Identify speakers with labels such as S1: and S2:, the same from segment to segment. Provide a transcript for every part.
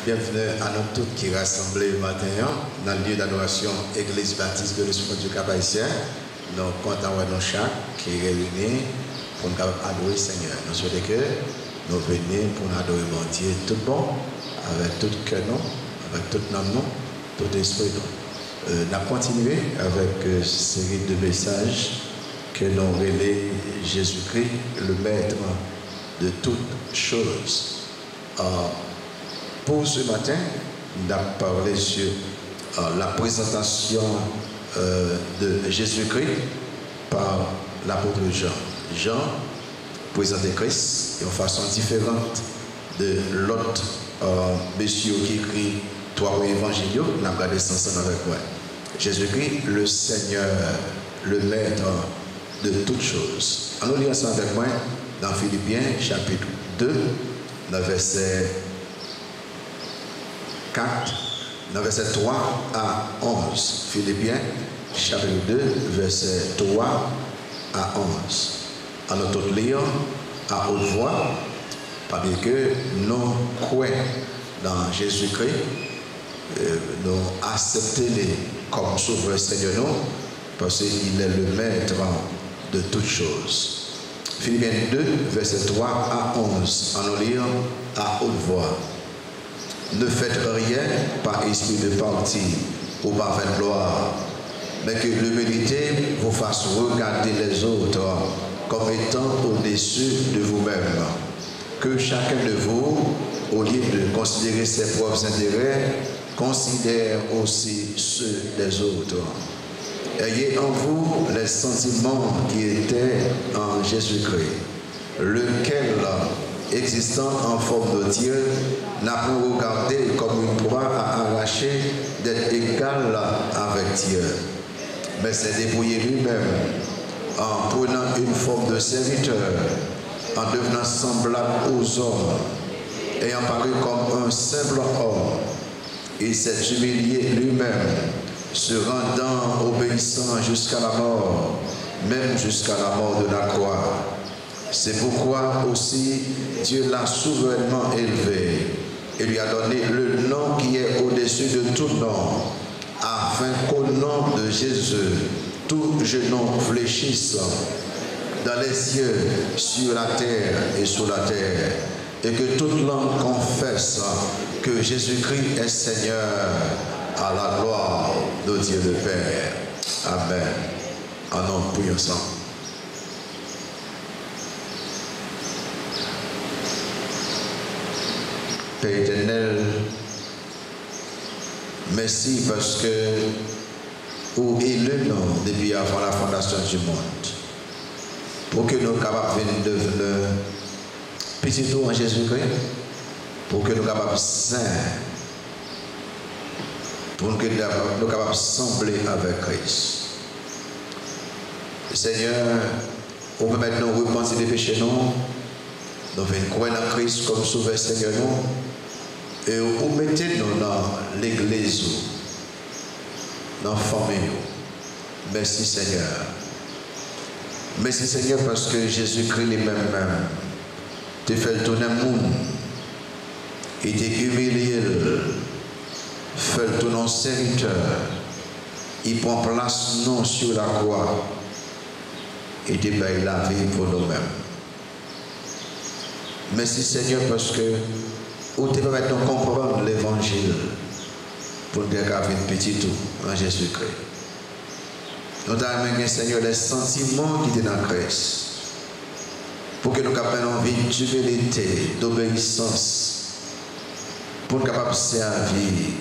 S1: Bienvenue à nous tous qui rassemblés le matin dans le lieu d'adoration Église Baptiste de l'Esprit du Cap-Haïtien. Nous comptons avec nos chaque qui est réunis pour nous adorer le Seigneur. Nous souhaitons que nous venions pour nous adorer mon Dieu tout bon, avec tout cœur, avec tout nom, tout esprit. Nous avons continué avec une série de messages que nous relais Jésus-Christ, le Maître de toutes choses. Pour ce matin, nous avons parlé sur la présentation de Jésus-Christ par l'apôtre Jean. Jean présentait Christ de façon différente de l'autre monsieur qui écrit trois évangiles. Nous avons regardé ça ensemble avec moi. Jésus-Christ, le Seigneur, le Maître de toutes choses. Allons lire ça avec moi dans Philippiens chapitre 2, dans verset 4, dans verset 3 à 11. Philippiens chapitre 2, verset 3 à 11. Allons tout lire à haute voix, parce que nous croyons dans Jésus-Christ, nous acceptons comme sauveur Seigneur nous, parce qu'il est le Maître de toutes choses. Philippiens 2, verset 3 à 11. Allons lire à haute voix. Ne faites rien par esprit de parti ou par vaine gloire, mais que l'humilité vous fasse regarder les autres comme étant au-dessus de vous-même. Que chacun de vous, au lieu de considérer ses propres intérêts, considère aussi ceux des autres. Ayez en vous les sentiments qui étaient en Jésus-Christ, lequel, existant en forme de Dieu, n'a pas regardé comme une proie à arracher d'être égal avec Dieu, mais s'est dépouillé lui-même en prenant une forme de serviteur, en devenant semblable aux hommes, ayant paru comme un simple homme. Il s'est humilié lui-même, se rendant obéissant jusqu'à la mort, même jusqu'à la mort de la croix. C'est pourquoi aussi Dieu l'a souverainement élevé et lui a donné le nom qui est au-dessus de tout nom, afin qu'au nom de Jésus, tout genou fléchisse dans les cieux, sur la terre et sous la terre, et que toute langue confesse que Jésus-Christ est Seigneur, à la gloire de Dieu le Père. Amen. En nom, prions ensemble. Père éternel, merci parce que vous élu nous depuis avant la fondation du monde, pour que nous soyons capables de devenir petits tout en Jésus-Christ, pour que nous soyons capables de saints, pour que nous soyons capables de sembler avec Christ. Seigneur, on peut maintenant repentir des péchés nous venons croire dans Christ comme sauveur Seigneur nous, et vous mettez-nous dans l'église, dans la famille. Merci Seigneur. Merci Seigneur parce que Jésus-Christ lui-même te fait tourner le monde, il t'a humilié, fait tourner un serviteur, il prend place nous sur la croix, et te paye la vie pour nous-mêmes. Merci Seigneur parce que vous te permettez de comprendre l'évangile pour nous faire une petite tout en Jésus-Christ. Nous avons Seigneur les sentiments qui étaient dans Christ pour que nous ayons une vie d'humilité, d'obéissance, pour nous capables de servir.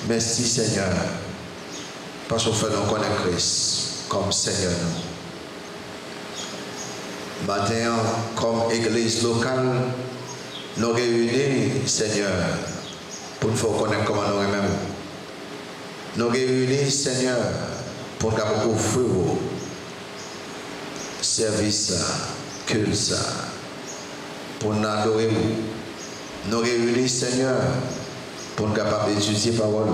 S1: Merci Seigneur parce que nous faisons connaître Christ comme Seigneur nous. Maintenant, comme église locale, nous réunis, Seigneur, pour nous faire connaître comment nous aimons. Nous réunis, Seigneur, pour nous offrir service, culte, pour nous adorer. Nous réunis, Seigneur, pour nous capables d'étudier la parole.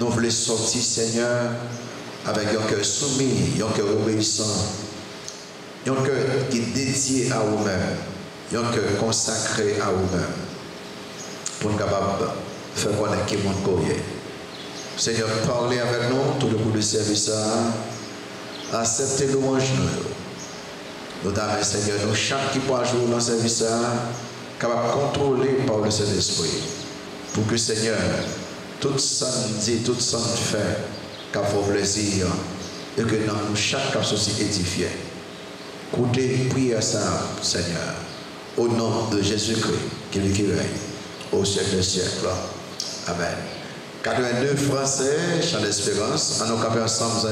S1: Nous voulons sortir, Seigneur, avec un cœur soumis, un cœur obéissant. Un cœur qui est dédié à vous-même, un cœur consacré à vous-même. pour nous capables de faire connaître qui est mon courrier. Seigneur, parlez avec nous tout le bout du service. Acceptez louange nous. Notamment, Seigneur, nous chaque qui peut jouer dans le service, capable de contrôler par le Saint-Esprit. Pour que, Seigneur, tout ça nous dit, tout ça nous fait, qu'à vos plaisirs, et que nous, chaque associé édifié. Écoutez, priez ça, Seigneur, au nom de Jésus-Christ, qui vit, qui règne, au siècle des siècles. Amen. 82 Français, chant d'espérance. On nous capé ensemble,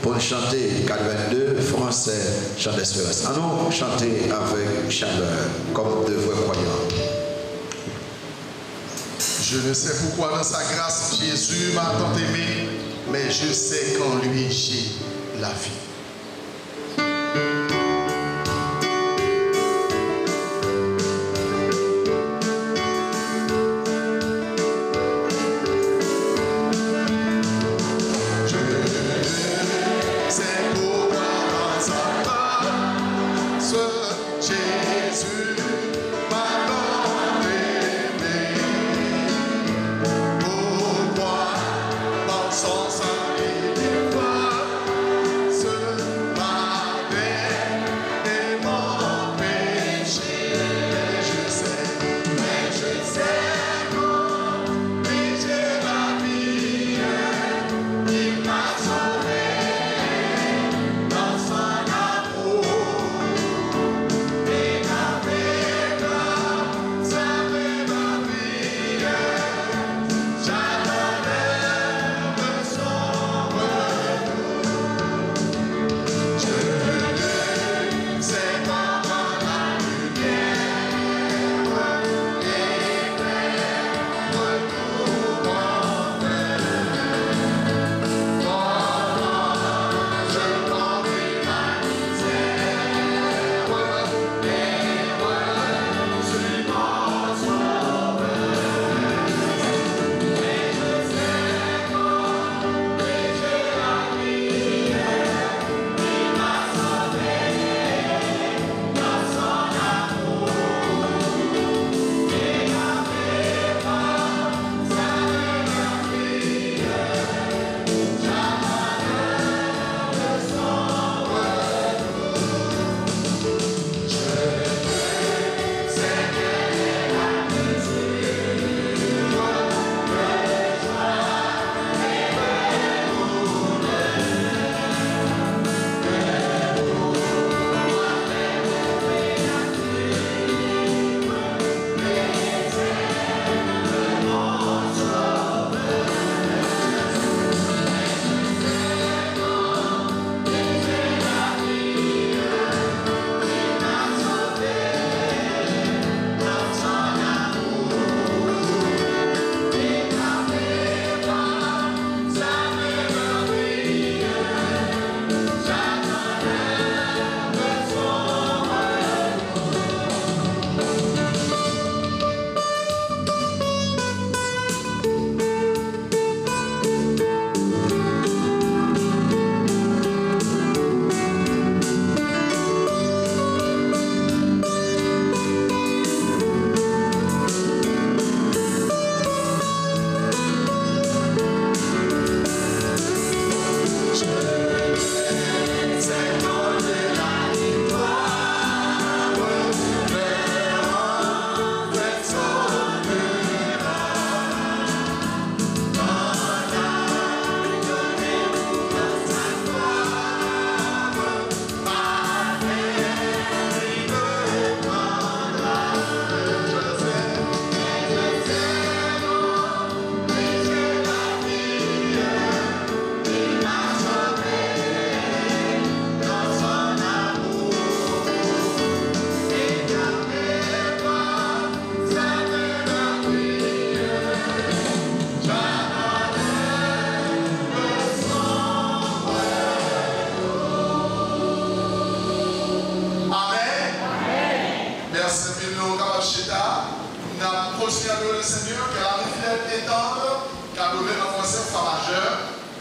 S1: pour chanter 82 Français, chant d'espérance. On nous chanter avec chaleur, comme de vrais croyants.
S2: Je ne sais pourquoi dans sa grâce Jésus m'a tant aimé, mais je sais qu'en lui j'ai la vie.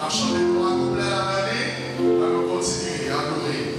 S3: à chanter pour un couplet à l'année, à nous continuer à adorer.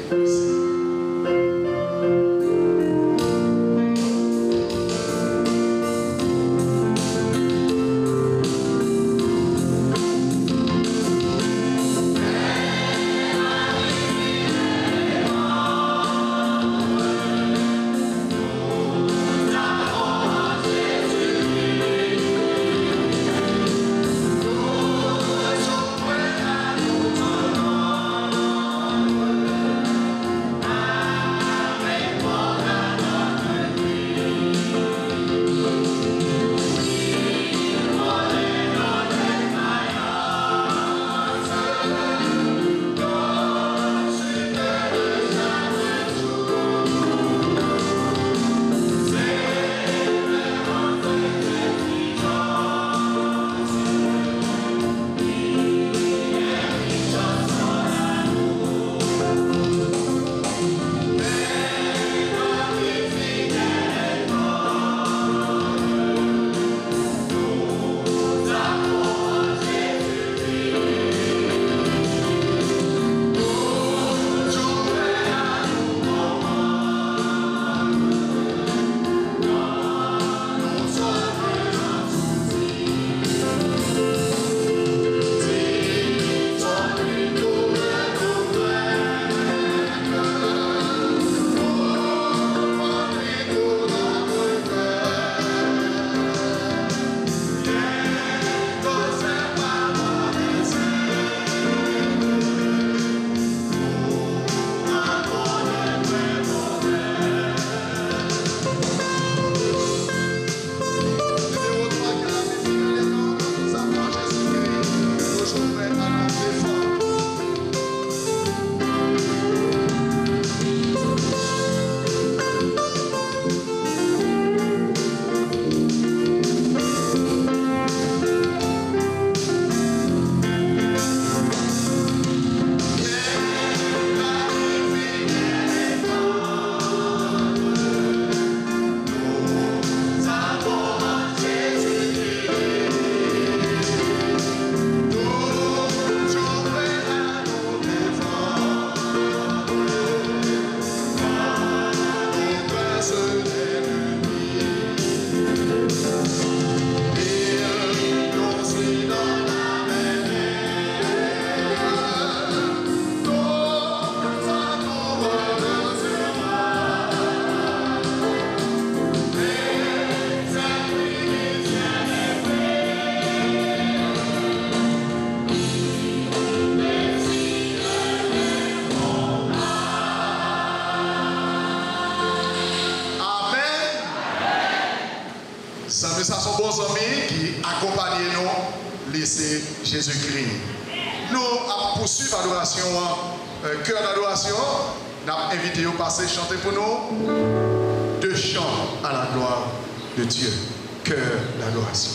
S2: Ça sont bons amis qui accompagnent nous, laisser Jésus-Christ. Nous avons poursuivi l'adoration, cœur d'adoration. Nous avons invité à passer chanter pour nous 2 chants à la gloire de Dieu. Cœur d'adoration.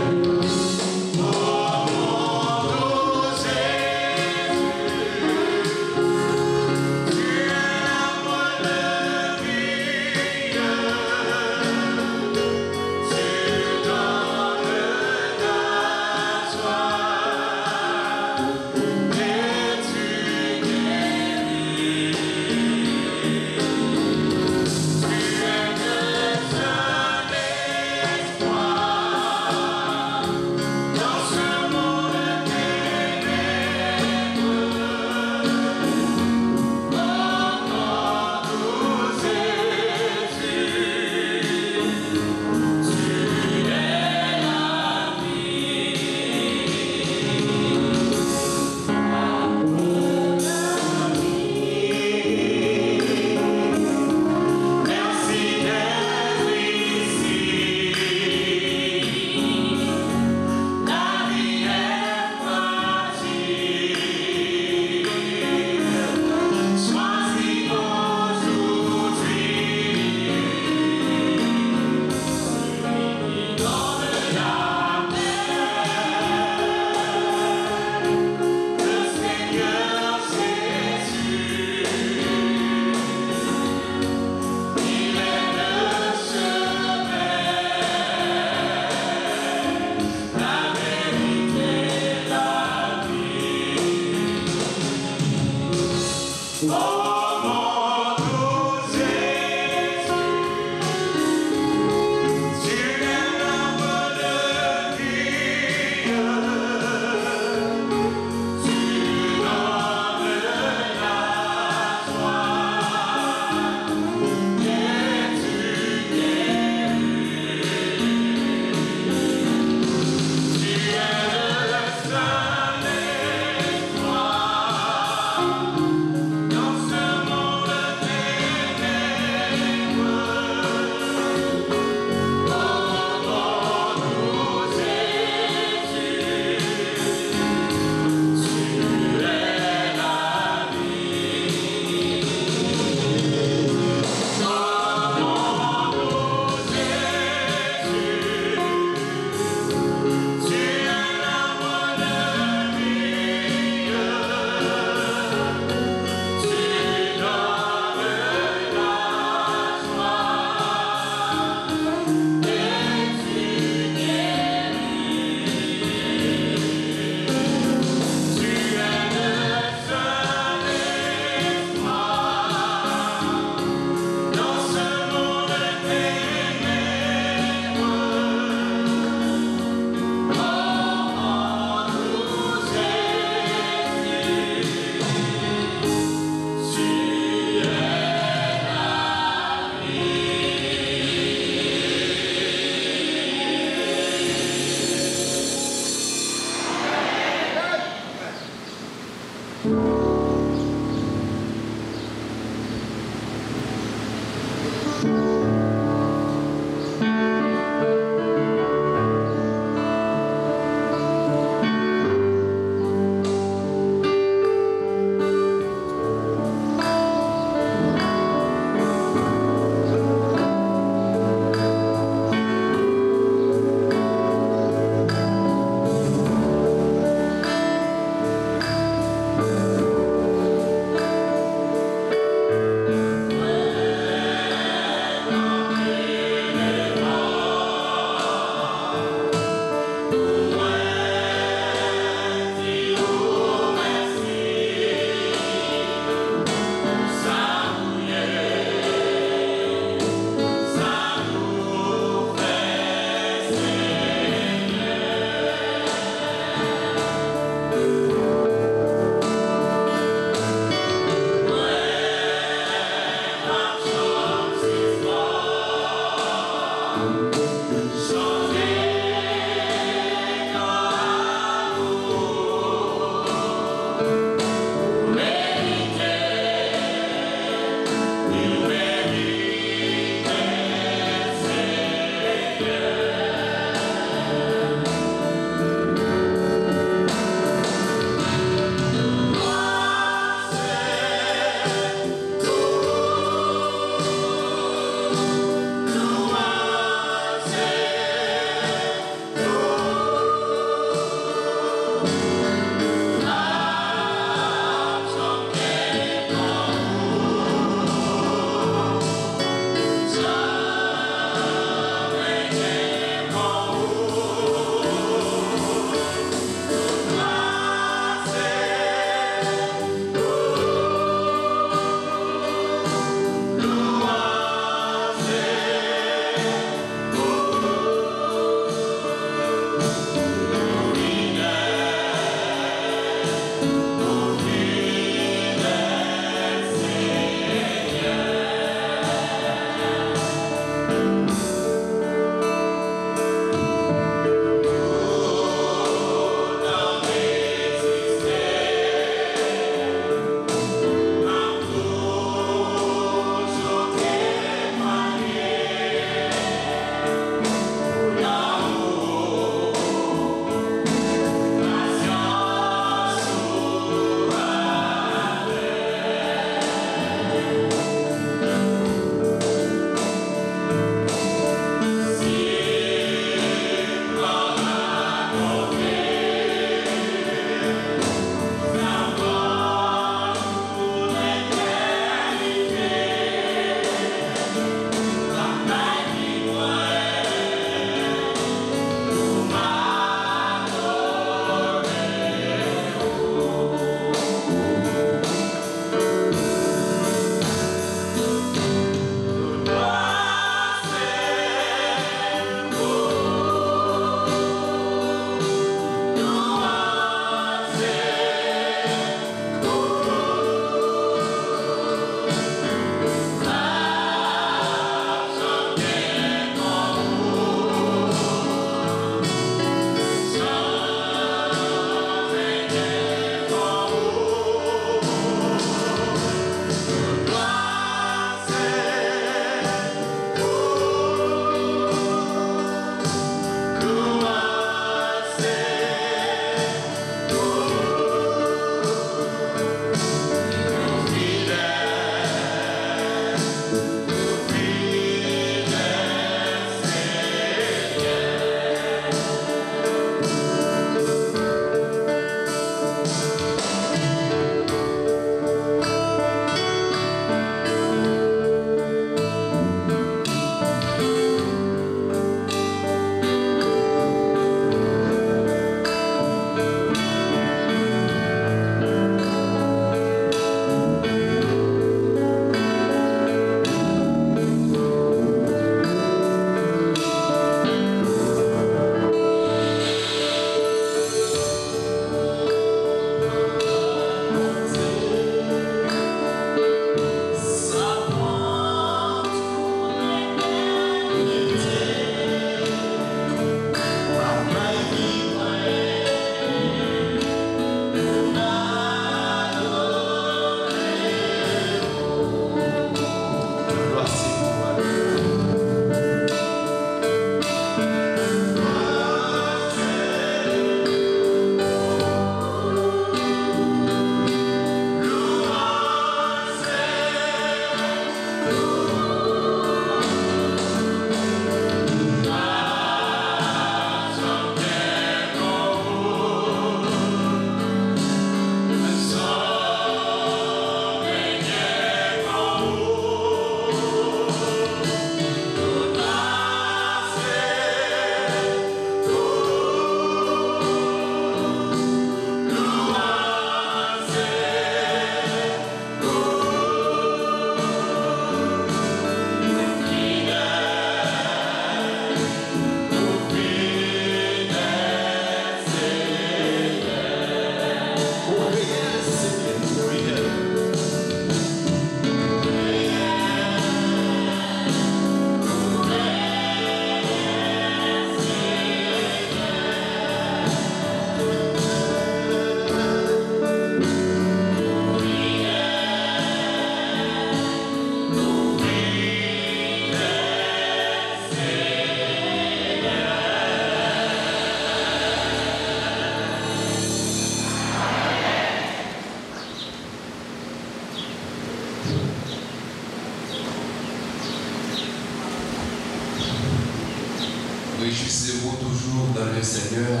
S4: Réjouissez-vous toujours dans le Seigneur,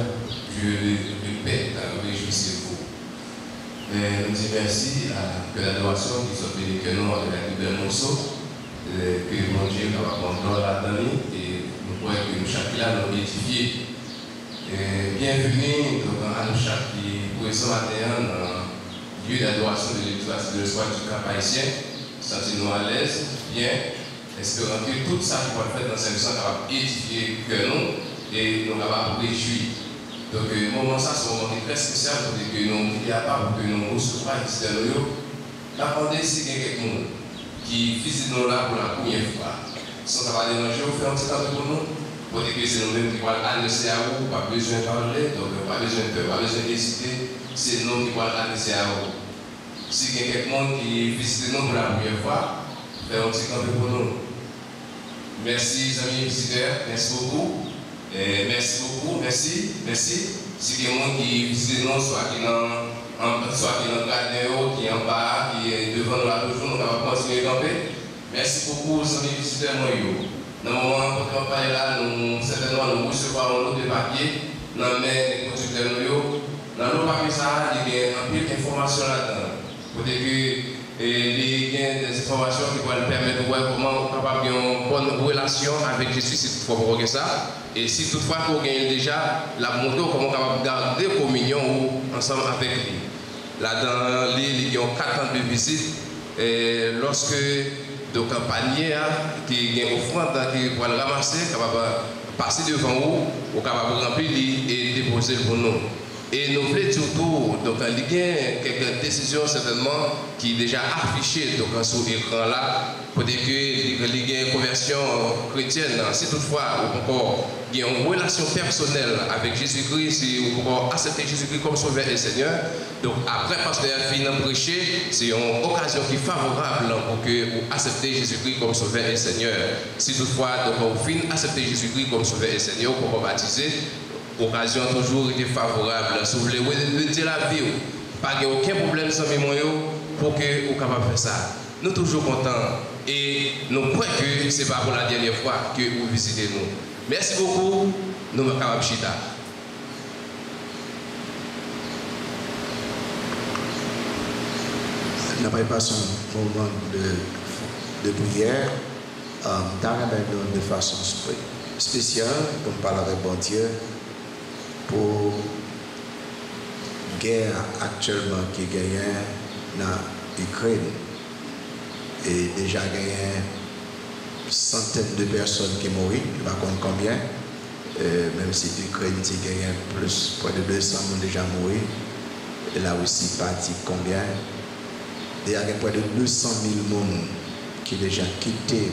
S4: je le répète. réjouissez-vous. Nous disons merci que l'adoration qui soit bénie que nous avec les morceaux, que mon Dieu va prendre la donner et nous pouvons que nous chacun là nous édifier. Bienvenue à nous chaque qui pour ce matin dans le lieu d'adoration de l'histoire du Cap haïtien. Sentez-nous à l'aise, bien, espérant que tout ça qui va faire dans cette émission va édifier que nous et nous va réjouir. Donc, le moment ça, c'est un moment très spécial pour que nous ne pas pour que nous recevions ici dans nous. Attendez si il y a quelqu'un qui visite nous là pour la première fois. Sans avoir déranger, on fait un petit temps pour nous. Pour dire que c'est nous-mêmes qui allons annoncer à vous, pas besoin de parler, donc pas besoin d'hésiter, c'est nous qui allons annoncer à vous. Si il y a quelqu'un qui visite nous pour la première fois, faites un petit temps pour nous. Merci, amis visiteurs, merci beaucoup. Merci beaucoup, merci. Si quelqu'un qui visite nous, soit qui est dans le gardien, qui est en bas, qui est devant nous là toujours, nous allons continuer à camper. Merci beaucoup, amis visiteurs. Dans le moment où on parle là, nous certainement nous recevons un lot de papier dans les conducteurs. Dans le papier, il y a un peu d'informations là-dedans. Pour dire que il y a des informations qui vont nous permettre de voir comment on est capable d'avoir une bonne relation avec Jésus si toutefois vous voyez ça. Et si toutefois vous gagnez déjà la montée, comment on est capable de garder communion ensemble avec lui. Là-dedans, il y a 4 ans de visite. Et lorsque donc un panier qui est offrande qui va le ramasser, capable de passer devant vous, capable de remplir et déposer pour nous. Et nous voulons surtout, donc il y a quelques décisions certainement qui sont déjà affichées donc, sur l'écran là, pour dire qu'il y a une conversion chrétienne. Si toutefois, il y a une relation personnelle avec Jésus-Christ, si vous pouvez accepter Jésus-Christ comme sauveur et Seigneur, donc après pasteur finit de prêcher, c'est une occasion qui est favorable pour que vous acceptez Jésus-Christ comme sauveur et Seigneur. Si toutefois, donc, vous finissez d'accepter Jésus-Christ comme sauveur et Seigneur, pour vous baptiser, l'occasion toujours été favorable. Si vous voulez dire la vie, pas aucun problème sans mémoire pour que vous soyez capable de faire ça. Nous sommes toujours contents et nous croyons que ce n'est pas pour la dernière fois que vous visitez nous. Merci beaucoup. Nous sommes capables de chita.
S1: Nous avons passé un moment de prière. De façon spéciale pour parler avec bon Dieu pour la guerre actuellement qui gagne dans l'Ukraine et déjà gagné centaines de personnes qui mourent, je ne sais pas combien, même si l'Ukraine a gagné plus, près de 200 personnes déjà morts, et la Russie pas dit combien, il y a près de 200 000 personnes qui ont déjà quitté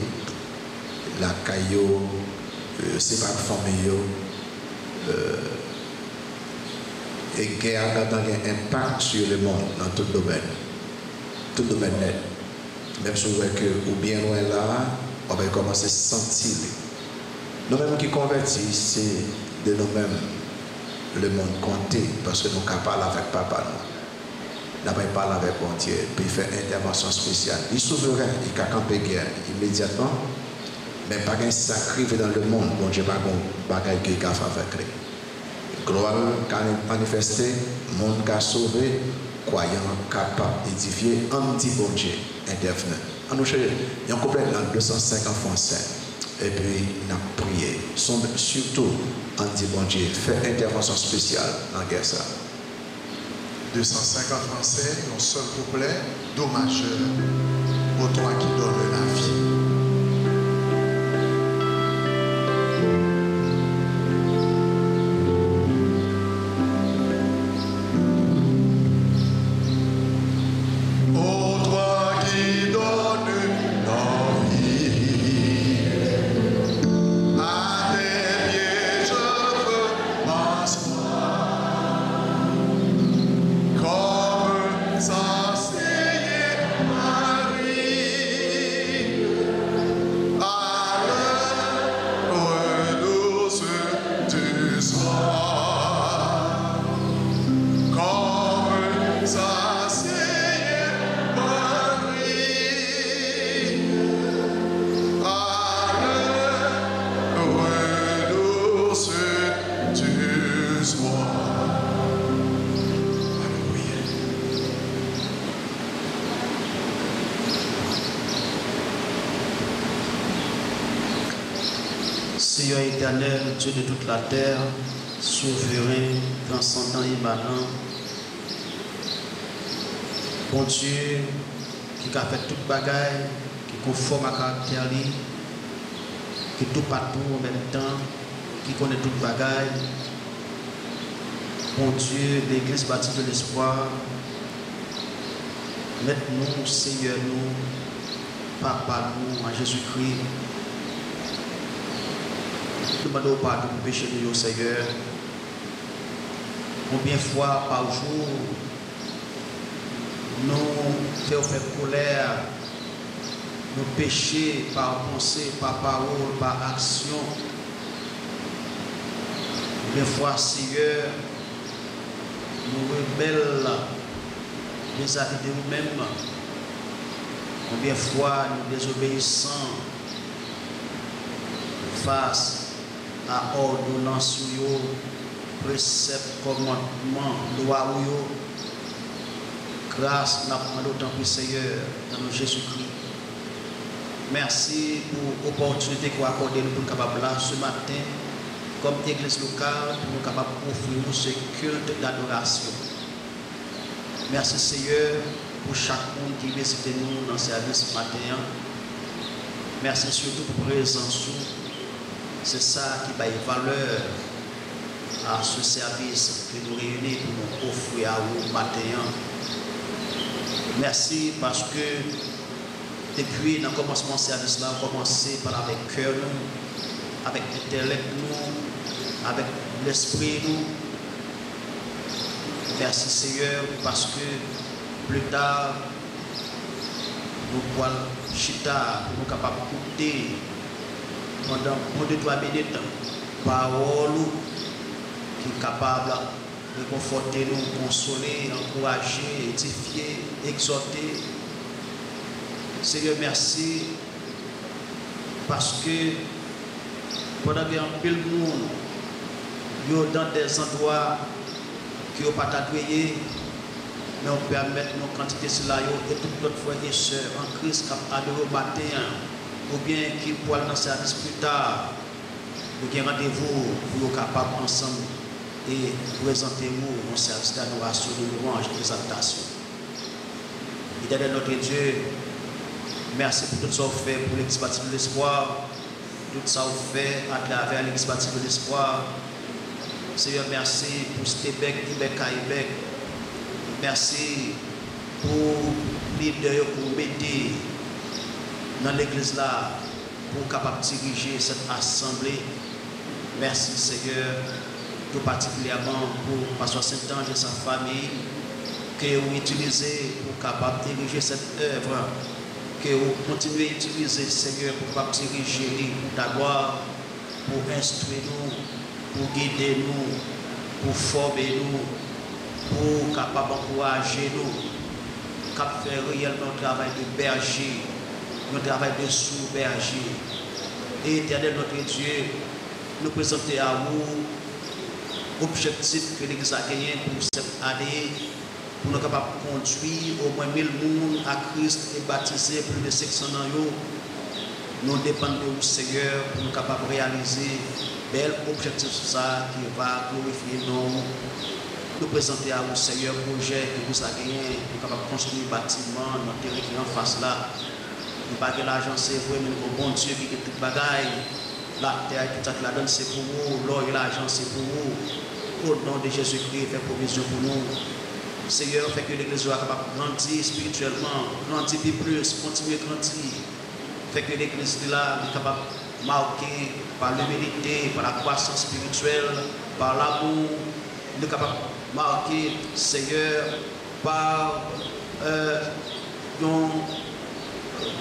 S1: la caillou, c'est pas famille, et qui a un impact sur le monde dans tout domaine net. Même si vous voyez que ou bien loin là, on va commencer à sentir. Nous-mêmes qui convertissent, c'est de nous-mêmes le monde compté, parce que nous sommes capables avec papa. Nous n'avons pas parlé avec mon Dieu, puis il fait une intervention spéciale. Il souverain, il a campé guerre immédiatement. Mais pas un sacrifice dans le monde, bon Dieu, pas un bagage qui a fait avec lui. Gloire qui a manifesté, monde qui a sauvé, croyant capable d'édifier, on dit bon Dieu, indéfiniment. On nous cherche, il y a un couplet dans 205 en français. Et puis, on a prié. Surtout, on dit bon Dieu, fait intervention spéciale dans la guerre ça.
S2: 205 en français, un seul couplet, do majeur, pour toi qui donne la vie.
S3: Ça, c'est Marie.
S5: Seigneur éternel, Dieu de toute la terre, souverain, transcendant, immanent, bon Dieu, qui a fait toute bagaille, qui est conforme à caractère, qui est tout partout en même temps, qui connaît toute bagaille. Bon Dieu, l'Église bâtie de l'espoir, mettez-nous, Seigneur, nous, Papa, nous, en Jésus-Christ. Nous demandons pardon pour péché de nous, Seigneur. Combien de fois par jour, nous faisons faire colère, nous péchés par pensée, par parole, par action. Combien de fois, Seigneur, nous rebelles vis-à-vis de nous-mêmes. Combien de fois nous désobéissons face à ordonnance, précepte, commandement, loi, grâce, nous demandons autant plus, Seigneur, dans notre Jésus-Christ. Merci pour l'opportunité que vous accordez nous pour nous capables là ce matin, comme église locale, pour nous capables d'offrir ce culte d'adoration. Merci, Seigneur, pour chaque monde qui visite nous dans le service ce matin. Merci surtout pour la présence. C'est ça qui va valeur à ce service que nous réunissons pour nous offrir à vous matin. Merci parce que depuis le commencement de ce service là, on a commencé par avec cœur nous, avec l'intellect nous, avec l'esprit nous. Merci Seigneur parce que plus tard nous pouvons chita, nous sommes capables d'écouter pendant 2-3 minutes parole qui est capable de conforter nous, consoler, encourager, édifier, exhorter. Seigneur, merci parce que pendant qu'il y a un peu de monde dans des endroits qui n'ont pas tatoué, mais on permet nos quantités cela et toutes notre frères et sœurs en Christ qui ont adoré au matin ou bien qui pourront dans le service plus tard. Nous avons rendez-vous pour être capables ensemble et présenter-vous un service d'adoration, de louange, d'exaltation. Éternel notre Dieu, merci pour tout ce que vous faites pour l'Église bâtie de l'espoir, tout ce que vous faites à travers l'Église bâtie de l'espoir. Seigneur, merci pour Stébek, Ibec. Merci pour leader pour m'aider dans l'église là, pour capable diriger cette assemblée. Merci Seigneur, tout particulièrement pour Pasteur Saint-Ange et sa famille, que vous utilisez pour capable diriger cette œuvre, que vous continuez à utiliser Seigneur pour capable diriger pour ta gloire, pour instruire nous, pour guider nous, pour former nous, pour capable encourager nous, capable faire réellement un travail de berger, un travail de sous-berger. Et éternel notre Dieu, nous présenter à vous l'objectif que l'Église a gagné pour cette année, pour nous capables de conduire au moins 1000 personnes à Christ et baptiser plus de 500 ans. Nous dépendons de vous, Seigneur, pour nous capables de réaliser bel objectif ça qui va glorifier nous. Nous présenter à vous, Seigneur, projet que vous avez gagné pour capable construire un bâtiment dans le terrain qui est en face là. Nous pas que l'argent c'est vrai, mais le bon Dieu qui est toute bagaille. La terre, tout ça que la donne c'est pour vous, l'or et l'argent c'est pour vous. Au nom de Jésus-Christ, fait provision pour nous. Seigneur, fait que l'Église soit capable de grandir spirituellement, grandir plus, continuer à grandir. Fait que l'Église là est capable de marquer par l'humilité, par la croissance spirituelle, par l'amour. Nous sommes capables de marquer, Seigneur, par une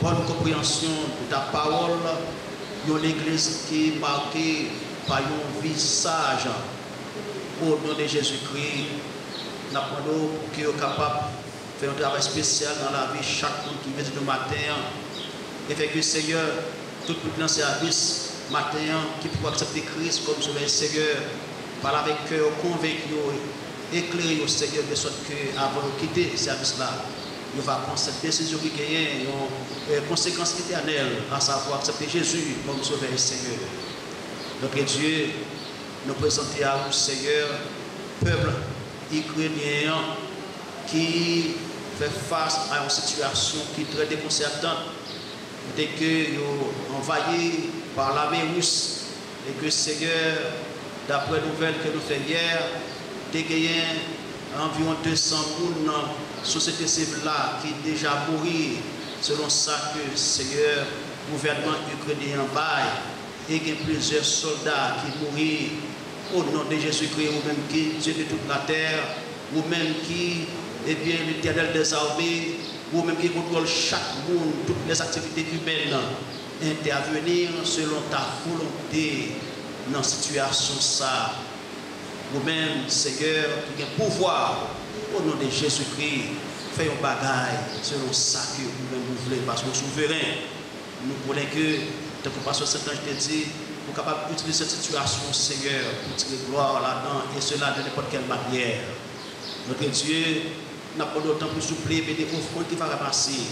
S5: bonne compréhension de ta parole, une église qui est marquée par un visage. Au nom de Jésus-Christ, nous demandons qu'ils soient capables de faire un travail spécial dans la vie de chaque monde qui vient le matin. Et fait que, Seigneur, tout le service matin qui peut accepter Christ comme Sauveur Seigneur. Parle avec cœur, convaincu, éclairé au Seigneur de sorte que avant de quitter ce service-là, il va prendre cette décision qui gagne une conséquence éternelle, à savoir accepter Jésus comme Sauveur et Seigneur. Notre Dieu, nous présentons à vous, Seigneur, peuple ukrainien qui fait face à une situation qui est très déconcertante. Dès que nous envahis par l'armée russe et que, Seigneur, d'après les nouvelles que nous faisons hier, dès qu'il y a environ 200 personnes dans la société civile là qui est déjà mouru, selon ça que, Seigneur, le gouvernement ukrainien baille, et qu'il y a plusieurs soldats qui mourent au nom de Jésus-Christ, ou même qui Dieu de toute la terre, ou même qui, eh bien, l'Éternel des armées, ou même qui contrôle chaque monde, toutes les activités humaines, intervenir selon ta volonté dans la situation ça. Ou même, Seigneur, qui a pouvoir, au nom de Jésus-Christ, fait un bagaille selon ça que vous-même vous voulez, parce que vous souverain, nous voulons que, tant que Pasteur Saint-Ange te dit, vous êtes capable d'utiliser cette situation, Seigneur, pour tirer gloire là-dedans, et cela de n'importe quelle manière. Notre Dieu n'a pas d'autant plus souple, mais des offrandes qui vont ramasser.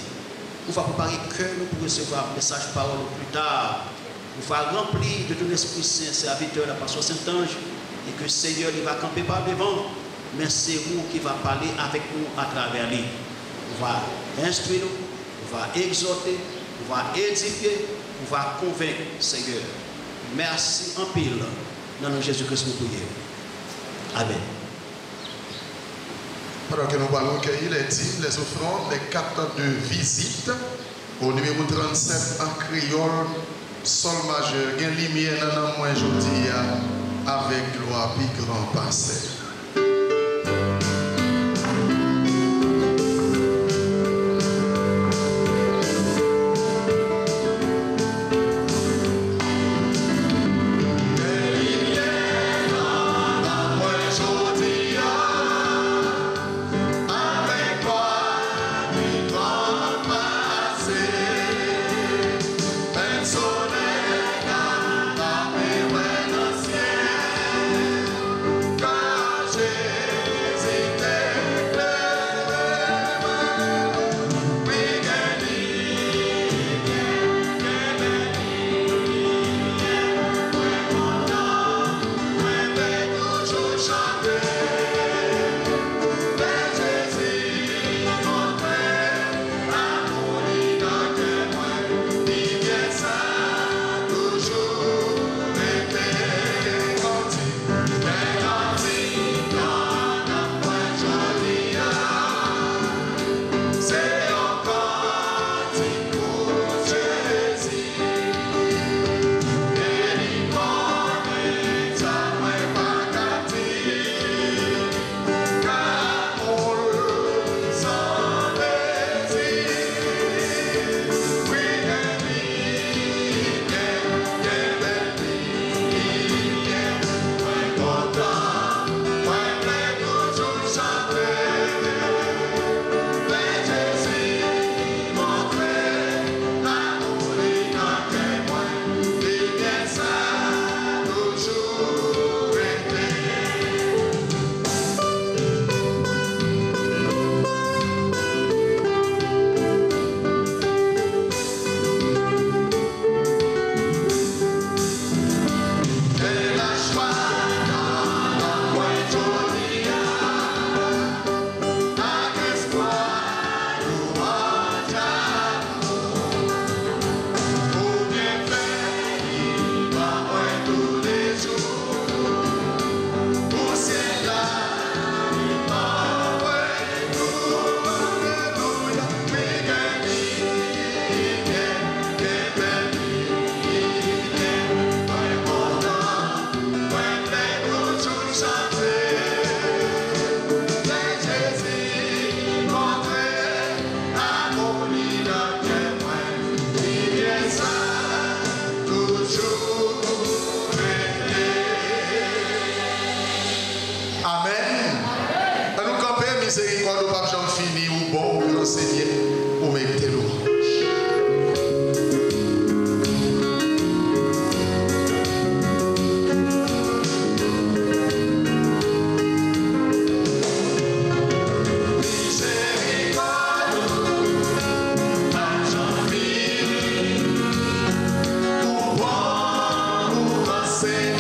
S5: Vous va préparer cœur pour recevoir un message parole plus tard. Vous va remplir de ton Esprit Saint, serviteur de la Pasteur Saint-Ange, et que Seigneur il va camper par devant, mais c'est vous qui va parler avec nous à travers lui. Vous va instruire nous, vous va exhorter, vous va édifier, vous va convaincre, Seigneur. Merci en pile. Dans le nom de Jésus-Christ, nous prions. Amen.
S2: Pendant que nous allons cueillir les dîmes, les offrandes, les cartes de visite, au numéro 37 en créole, sol majeur, gain lumière dans moi aujourd'hui avec gloire puis grand passé. Miséricorde au pape Jean-Fini ou bon pour l'enseigner ou mettez l'orange. Say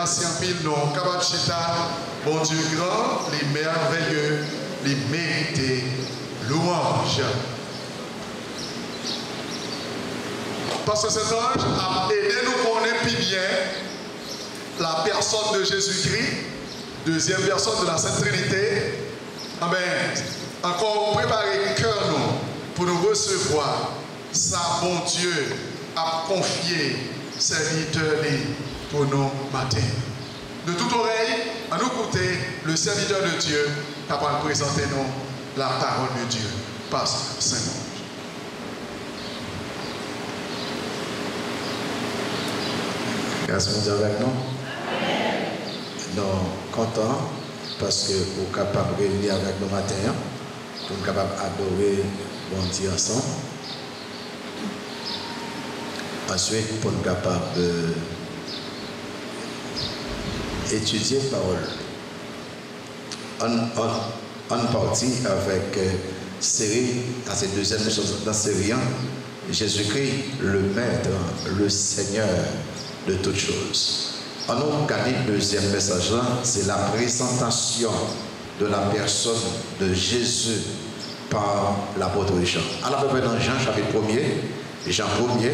S2: merci en pile, non, capable chita, bon Dieu grand, les merveilleux, les mérités, louange. Parce que cet ange a aidé nous connaître plus bien la personne de Jésus-Christ, deuxième personne de la Sainte Trinité. Amen. Encore préparer le cœur nous pour nous recevoir. Ça, bon Dieu, a confié serviteur pour nos matins. De toute oreille, à nous écouter, le serviteur de Dieu capable de présenter nous la parole de Dieu. Pasteur Saint-Ange.
S1: Grâce mon Dieu avec nous. Nous contents parce que vous êtes capables de réunir avec nous matin, pour nous capables d'adorer bon Dieu ensemble. Ensuite, pour nous capables d'étudier la parole. On partit avec série, à cette deuxième chose dans série 1, Jésus-Christ, le Maître, le Seigneur de toutes choses. On a regardé le deuxième message là, c'est la présentation de la personne de Jésus par l'apôtre Jean. Alors, à peu près dans Jean chapitre 1er, Jean 1er,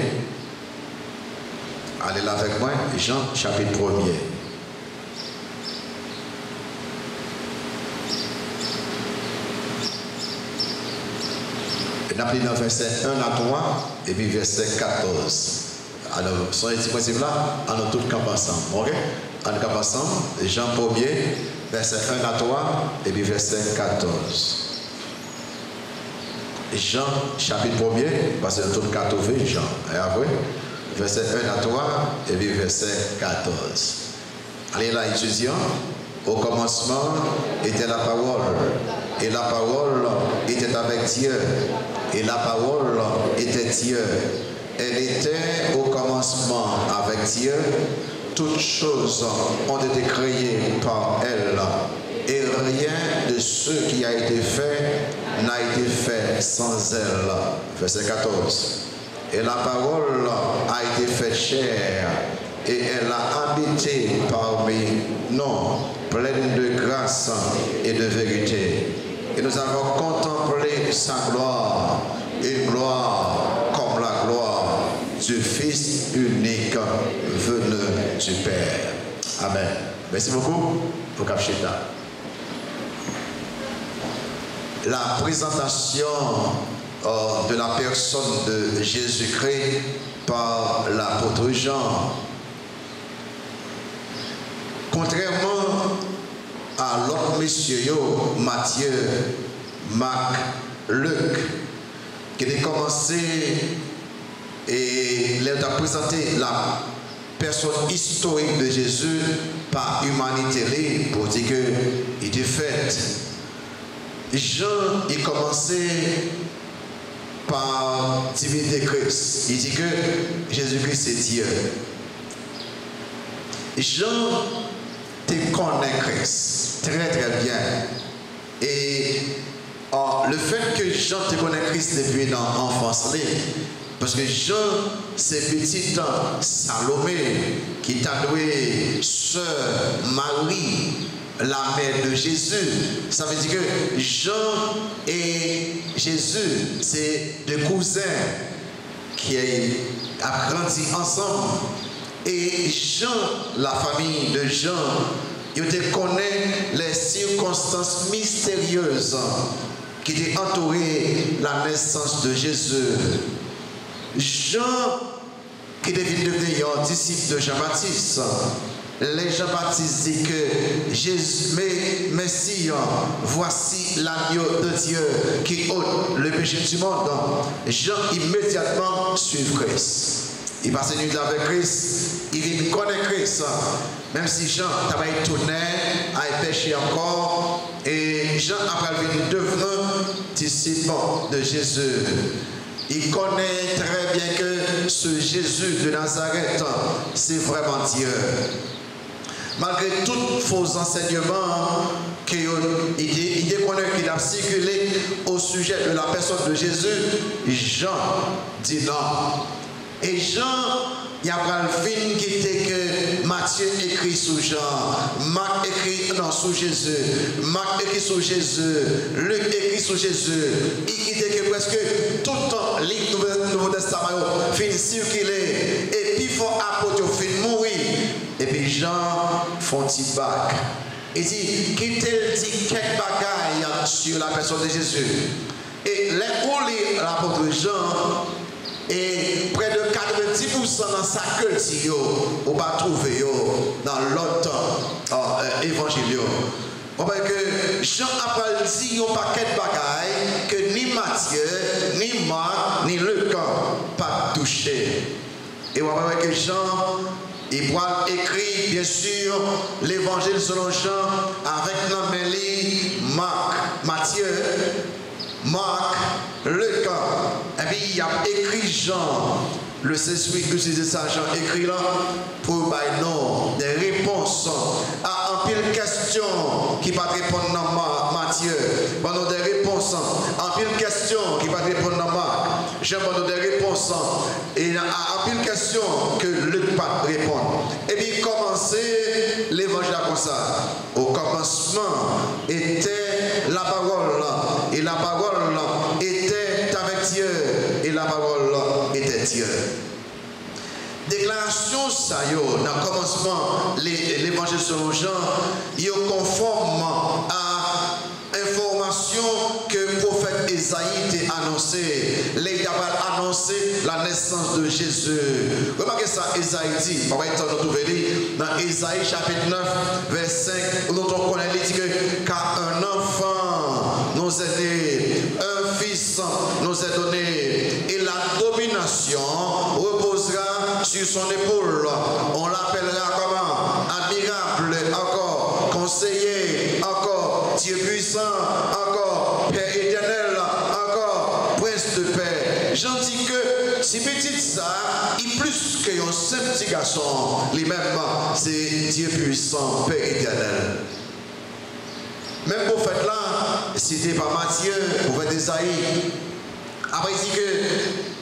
S1: allez là avec moi, Jean chapitre 1er. On a pris dans verset 1 à 3 et puis verset 14. Alors, sur ces principes là, on a tous camp ensemble. Ok? On camp ensemble, Jean 1er, verset 1 à 3 et puis verset 14. Jean chapitre 1er, parce que tout le 14 Jean. Et après, verset 1 à 3 et puis verset 14. Allez là, étudiants. Au commencement était la parole, et la parole était avec Dieu, et la parole était Dieu. Elle était au commencement avec Dieu. Toutes choses ont été créées par elle, et rien de ce qui a été fait n'a été fait sans elle. Verset 14. Et la parole a été faite chair, et elle a habité parmi nous, pleine de grâce et de vérité. Et nous avons contemplé sa gloire, une gloire comme la gloire du Fils unique venu du Père. Amen. Merci beaucoup pour Kapcheta. La présentation de la personne de Jésus-Christ par l'apôtre Jean. Contrairement à l'autre monsieur, Matthieu, Marc, Luc, qui a commencé et il a présenté la personne historique de Jésus par humanité pour dire qu'il était fait. Jean, il commençait par divinité Christ. Il dit que Jésus-Christ c'est Dieu. Jean te connaît Christ très très bien. Et le fait que Jean te connaît Christ depuis l'enfance, parce que Jean, c'est petit Salomé qui t'a doué sœur Marie, la mère de Jésus. Ça veut dire que Jean et Jésus, c'est deux cousins qui ont grandi ensemble. Et Jean, la famille de Jean, il connaît les circonstances mystérieuses qui étaient entourées la naissance de Jésus. Jean, qui devait devenir un disciple de Jean-Baptiste, les Jean-Baptiste disent que Jésus, Messie, voici l'agneau de Dieu qui ôte le péché du monde. Jean immédiatement suit Christ. Il passe une nuit avec Christ, il connaît Christ. Même si Jean n'a pas étonné, a péché encore, et Jean après devenir disciple de Jésus. Il connaît très bien que ce Jésus de Nazareth, c'est vraiment Dieu. Malgré tous faux enseignements qu'il connaît qu'il a circulé au sujet de la personne de Jésus, Jean dit non. Et Jean il y a un film qui était que Matthieu écrit sous Jean, Marc écrit sous Jésus, Marc écrit sous Jésus, Luc écrit sous Jésus. Il était que presque tout le temps, le Nouveau Testament fin circuler, et puis il faut apporter au film mourir. Et puis Jean font petit bac. Il dit, quittez dit quelques bagailles sur la personne de Jésus. Et les l'apôtre Jean, et près de 90% dans sa culture, on va trouver dans l'autre évangile. On voit que Jean a dit un paquet de bagailles que ni Matthieu, ni Marc, ni Luc pas touché. Et on voit que Jean, il va écrire bien sûr l'évangile selon Jean avec Namélie, Marc, Matthieu, Marc, Luc. Et puis il a écrit Jean. Le Saint-Esprit utilise ça, Jean écrit là pour nous des réponses à un pile de questions qui va répondre dans Matthieu. Pendant des réponses à un pile de questions qui va répondre dans Marc. Jean pendant des réponses et à un pile de questions que Luc va répondre. Et puis commencer l'évangile comme ça. Au commencement était la parole et la parole était avec Dieu et la parole était Dieu. Déclaration ça dans le commencement l'évangile selon Jean, il est conforme à information que le prophète Isaïe a annoncé. Il a annoncé la naissance de Jésus. Remarquez ça, Isaïe dit, on va être dans Isaïe chapitre 9, verset 5, où on connaît, il dit que car un enfant nous est né, un fils nous est donné, et la domination reposera sur son épaule. On l'appellera comment? Admirable, encore conseiller, encore Dieu puissant, encore Père éternel, encore prince de paix. J'en dis que si petit ça, il plus que un simple petit garçon, lui-même, c'est Dieu puissant, Père éternel. Même prophète là, cité par Matthieu, prophète Isaïe. Après, il dit que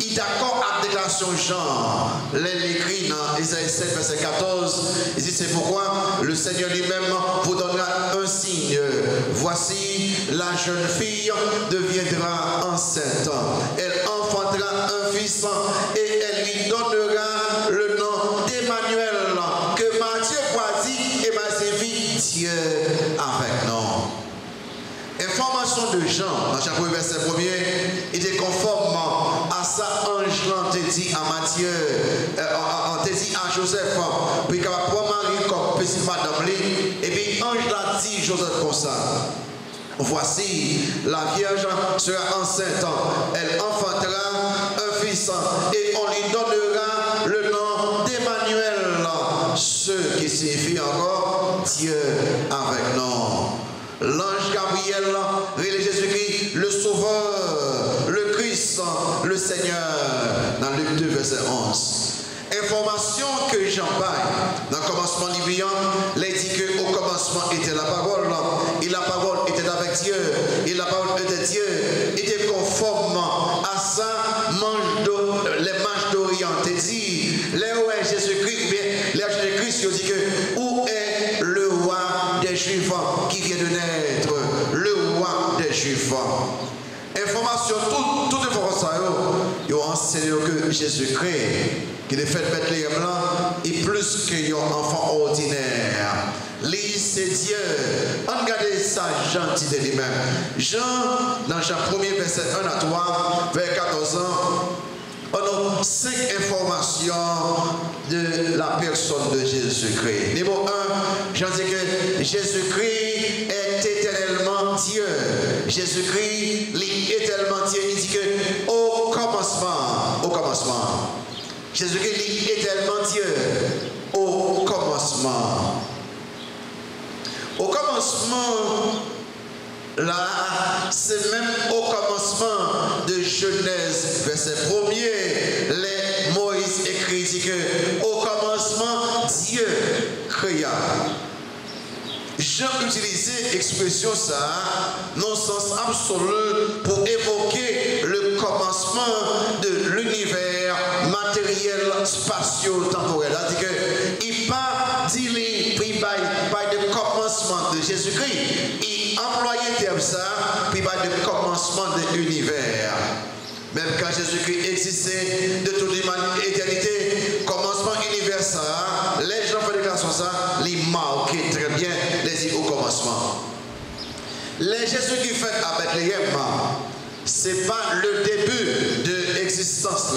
S1: il est d'accord avec la déclaration Jean. L'écrit dans Isaïe 7, verset 14. Il dit c'est pourquoi le Seigneur lui-même vous donnera un signe. Voici, la jeune fille deviendra enceinte. Elle enfantera un fils et elle lui donnera le nom d'Emmanuel. Que Matthieu voit dit et m'a servi Dieu avec nous. Information de Jean, dans chaque verset 1er, il est conforme à ça, ange te dit à Matthieu, on te dit à Joseph, puis qu'il va prendre Marie comme petite madame, et puis ange l'a dit Joseph comme ça. Voici, la Vierge sera enceinte, elle enfantera un fils, et on lui donnera le nom d'Emmanuel, ce qui signifie encore Dieu avec nous. L'ange Gabriel, révèle Jésus-Christ, le Sauveur, le Christ, le Seigneur, dans Luc 2, verset 11. Information que Jean baille, dans le commencement divin, il dit qu'au commencement était la parole, et la parole était avec Dieu, et la parole était Dieu, était conforme à ça, les manches d'Orient, dit, là où est Jésus-Christ, ou bien, là où Jésus-Christ, il dit que, où est le roi des Juifs qui vient de naître, le roi des Juifs. Information, toute information, ils ont enseigné que Jésus-Christ, qui est fait Bethléem là, est plus qu'un enfant ordinaire. Lui, c'est Dieu. Regardez ça, Jean dit de lui-même. Jean, dans Jean 1er, verset 1 à 3, vers 14 ans, on a 5 informations de la personne de Jésus-Christ. Numéro 1, Jean dit que Jésus-Christ est éternellement Dieu. Jésus-Christ est éternellement Dieu. Il dit que au commencement, Jésus-Christ est éternellement Dieu. Au commencement. Au commencement, là, c'est même au commencement de Genèse, verset 1er, les Moïse écrit dit que au commencement, Dieu créa. Jean utilisé l'expression ça, non sens absolu, pour évoquer le commencement de l'univers matériel spatio-temporel. C'est-à-dire qu'il pas dit le commencement de Jésus-Christ. Il employait le terme ça, puis par le commencement de l'univers. Même quand Jésus-Christ existait de toute éternité, commencement universel, les gens font déclaration ça, ils marquaient très bien les îles au commencement. Les Jésus-Christ fait à Bethléem, ce n'est pas le début de l'existence,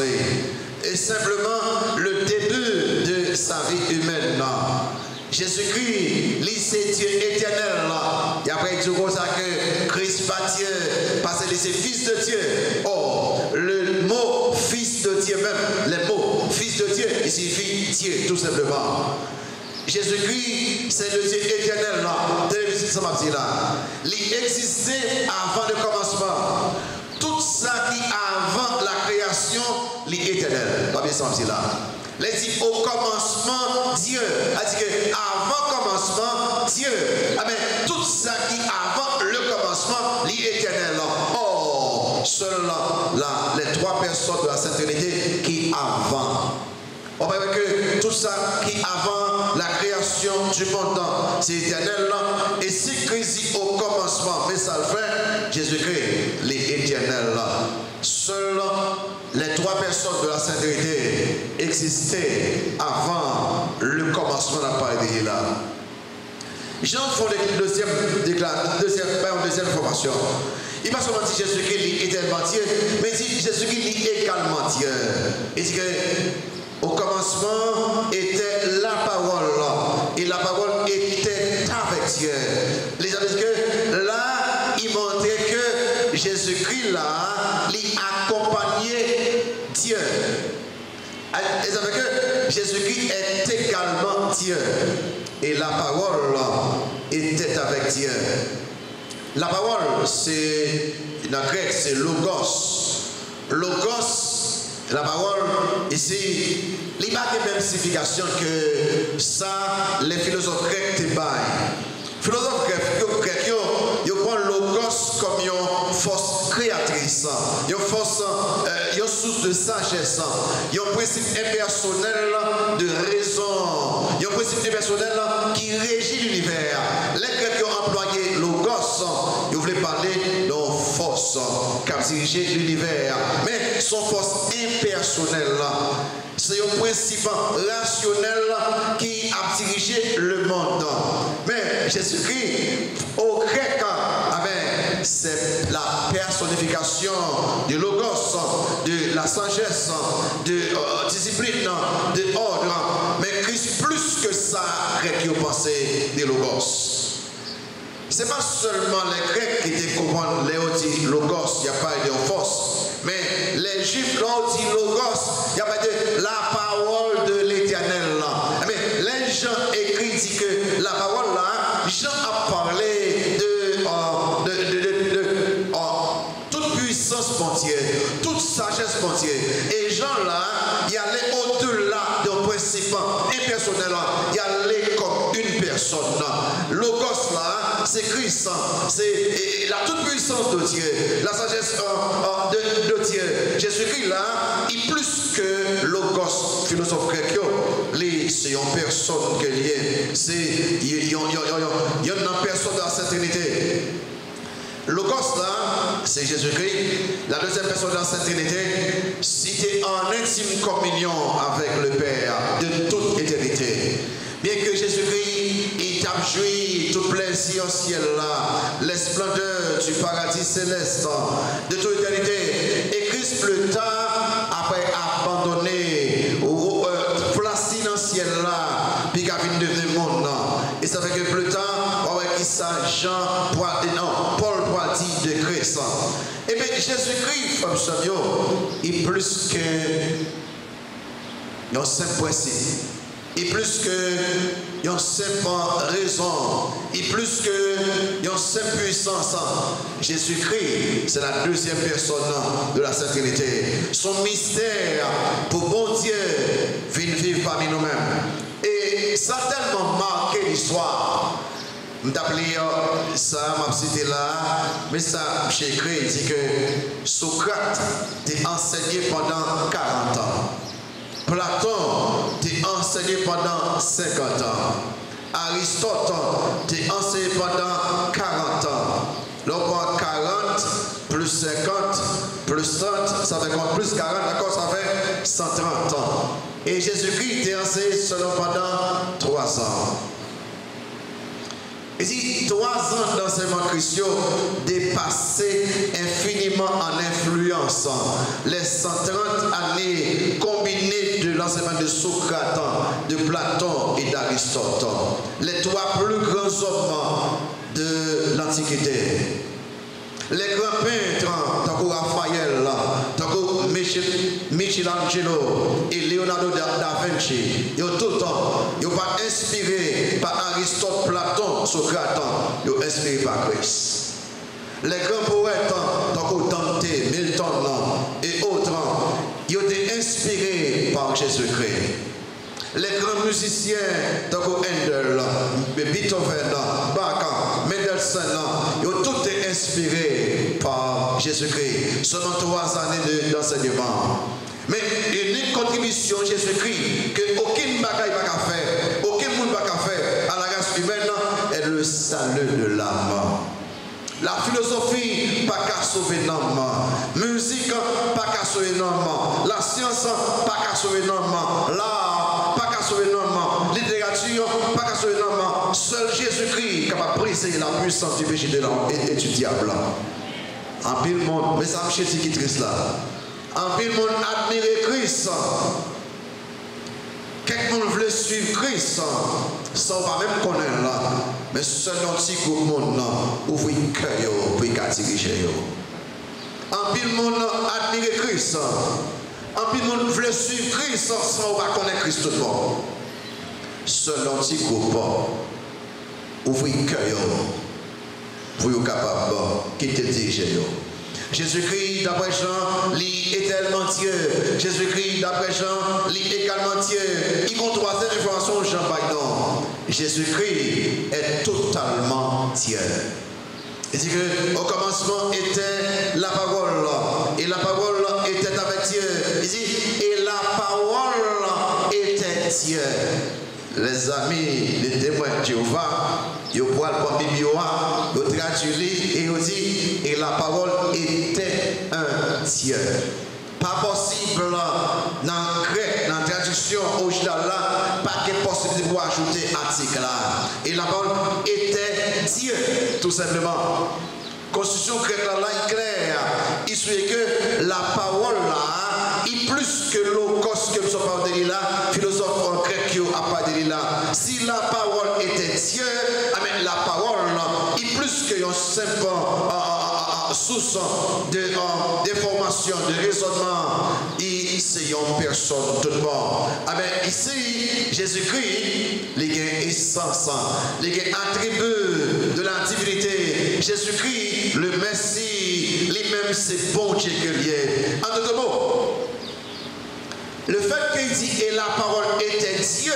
S1: et simplement le début de sa vie humaine. Jésus-Christ, c'est Dieu éternel. Et après, il dit comme ça que Christ pas Dieu, parce que c'est fils de Dieu. Or, le mot fils de Dieu même, le mot fils de Dieu, il signifie Dieu, tout simplement. Jésus-Christ, c'est le Dieu éternel. Il existait avant le commencement. Tout ça qui avant la création, l'éternel. Pas bien ça, là. Il dit au commencement, Dieu. Il dit que avant commencement, Dieu. Mais tout ça qui avant le commencement, l'éternel. Oh, seuls les trois personnes de la Sainte Trinité qui avant. On va voir que tout ça qui avant la création du monde, c'est éternel. Et si Christ dit au commencement, mais ça le fait, Jésus-Christ, l'éternel. Seuls les trois personnes de la Sainte Trinité existaient avant le commencement de la parole de là. Jean font la deuxième formation. Il ne va pas seulement dire Jésus-Christ est éternellement Dieu, mais il dit Jésus-Christ est également Dieu. Il dit que au commencement était la parole, et la parole était avec Dieu. Les gens disent que là, il montrait que Jésus-Christ là, il accompagnait Dieu. Ils savaient que Jésus-Christ est également Dieu. Et la parole était avec Dieu. La parole, c'est, dans le grec, c'est logos. Logos, la parole, ici, il n'a pas la même signification que ça, les philosophes grecs te baillent. Les philosophes grecs, ils prennent logos comme une force créatrice, une force, une source de sagesse, un principe impersonnel de raison, un principe impersonnel qui régit l'univers. Les Grecs ont employé logos, ils voulaient parler d'une force qui a dirigé l'univers, mais son force impersonnelle. C'est un principe rationnel qui a dirigé le monde. Mais Jésus-Christ, au grec, c'est la personnification du logos, de la sagesse, de discipline, de ordre. Mais Christ, plus que ça, Grecs ont pensé des logos. Ce n'est pas seulement les Grecs qui étaient comprendre les logos, il n'y a pas de force. Mais les Juifs, l'ont dit logos, il n'y a pas de la parole de l'Éternel. Mais les gens écrits disent que la parole là, Jean a parlé de toute puissance pour Dieu, toute sagesse pour Dieu. Et Jean là, il allait au-delà d'un principe impersonnel, il allait comme une personne. Logos là, c'est Christ, c'est la toute puissance de Dieu, la sagesse de Dieu. Jésus-Christ là, il plus que logos, philosophe grec, c'est une personne qui est liée, il y a une personne dans la Sainte Trinité. Logos là, c'est Jésus-Christ, la deuxième personne de la Sainte Trinité, cité en intime communion avec le Père de toute éternité. Bien que Jésus-Christ, il t'a joui tout plaisir au ciel là, les splendeurs du paradis céleste, de toute éternité. Et Christ plus tard, après abandonné, placé dans le ciel là, puis il a venu devenir monde. Et ça fait que plus tard, on va dire ça, Paul dit de Christ. Et bien Jésus-Christ, comme ça, il est plus que un simple principe. Et plus que une simple raison, et plus que une simple puissance. Jésus-Christ, c'est la deuxième personne de la Sainte Trinité. Son mystère pour bon Dieu vient vivre parmi nous-mêmes. Et ça a tellement marqué l'histoire. Je vais appeler ça, ma cité là, mais ça, j'ai écrit, il dit que Socrate a enseigné pendant 40 ans. Platon t'a enseigné pendant 50 ans. Aristote t'a enseigné pendant 40 ans. Donc 40 plus 50 plus 30, ça fait quoi? Plus 40, d'accord, ça fait 130 ans. Et Jésus-Christ t'a enseigné seulement pendant 3 ans. Et si 3 ans d'enseignement chrétien dépassé infiniment en influence les 130 années combinées de l'enseignement de Socrate, de Platon et d'Aristote, les 3 plus grands hommes de l'Antiquité. Les grands peintres, tant que Raphaël, tant que Michelangelo et Leonardo da Vinci, ils ont tout le temps, ils sont pas inspirés par Aristote, Platon, Socrate, ils sont inspirés par Christ. Les grands poètes, tant que Dante, Milton et autres, ils ont été inspirés par Jésus-Christ. Les grands musiciens, tant que Handel, Beethoven, Bach, Mendelssohn, ils ont tous été inspirés par Jésus-Christ. Seulement 3 années d'enseignement. Mais il y a une contribution Jésus-Christ que aucun bagaille n'a qu'à faire, aucun monde n'a qu'à faire à la race humaine est le salut de l'âme. La philosophie, pas qu'à sauver l'homme. Musique, pas qu'à sauver l'homme. La science, pas qu'à sauver l'homme. L'art, pas qu'à sauver l'homme. Littérature, pas qu'à sauver l'homme. Seul Jésus-Christ capable de briser la puissance du péché de l'homme et du diable. En pile monde, mais ça me chie qui triste là. En pile monde admire Christ. Quelqu'un veut suivre Christ, ça on va même connaître là. Mais seul un petit groupe de monde ouvre le cœur pour diriger. En pile monde admire Christ. En pile monde veut suivre Christ, ça on va connaître Christ tout le monde. Seul un petit groupe ouvre le cœur pour être capable de quitter le diriger. Jésus-Christ, d'après Jean, il est tellement Dieu. Jésus-Christ, d'après Jean, il est également Dieu. Il compte 3e information, Jean Biden. Jésus-Christ est totalement Dieu. Il dit qu'au commencement était la parole. Et la parole était avec Dieu. Il dit, et la parole était Dieu. Les amis, les témoins de Jéhovah, ils voient le Bible, ils traduisent et ils disent, et la parole était un Dieu. Pas possible dans le grec, dans la traduction originale là, pas de possibilité pour ajouter article là. Et la parole était Dieu, tout simplement. Constitution grecque là est claire. Il suit que la parole là, il plus que l'Holocauste que nous sommes parlé de là, philosophe en grec qui a parlé de là. Si la parole était Dieu, la parole là, il plus que une simple source d'information, de raisonnement, c'est une personne tout le monde. Ici, Jésus-Christ, il y a essence, il y a attribut de la divinité. Jésus-Christ, le Messie, lui-même, c'est bon Dieu que lui est. En d'autres mots, le fait qu'il dit et la parole était Dieu,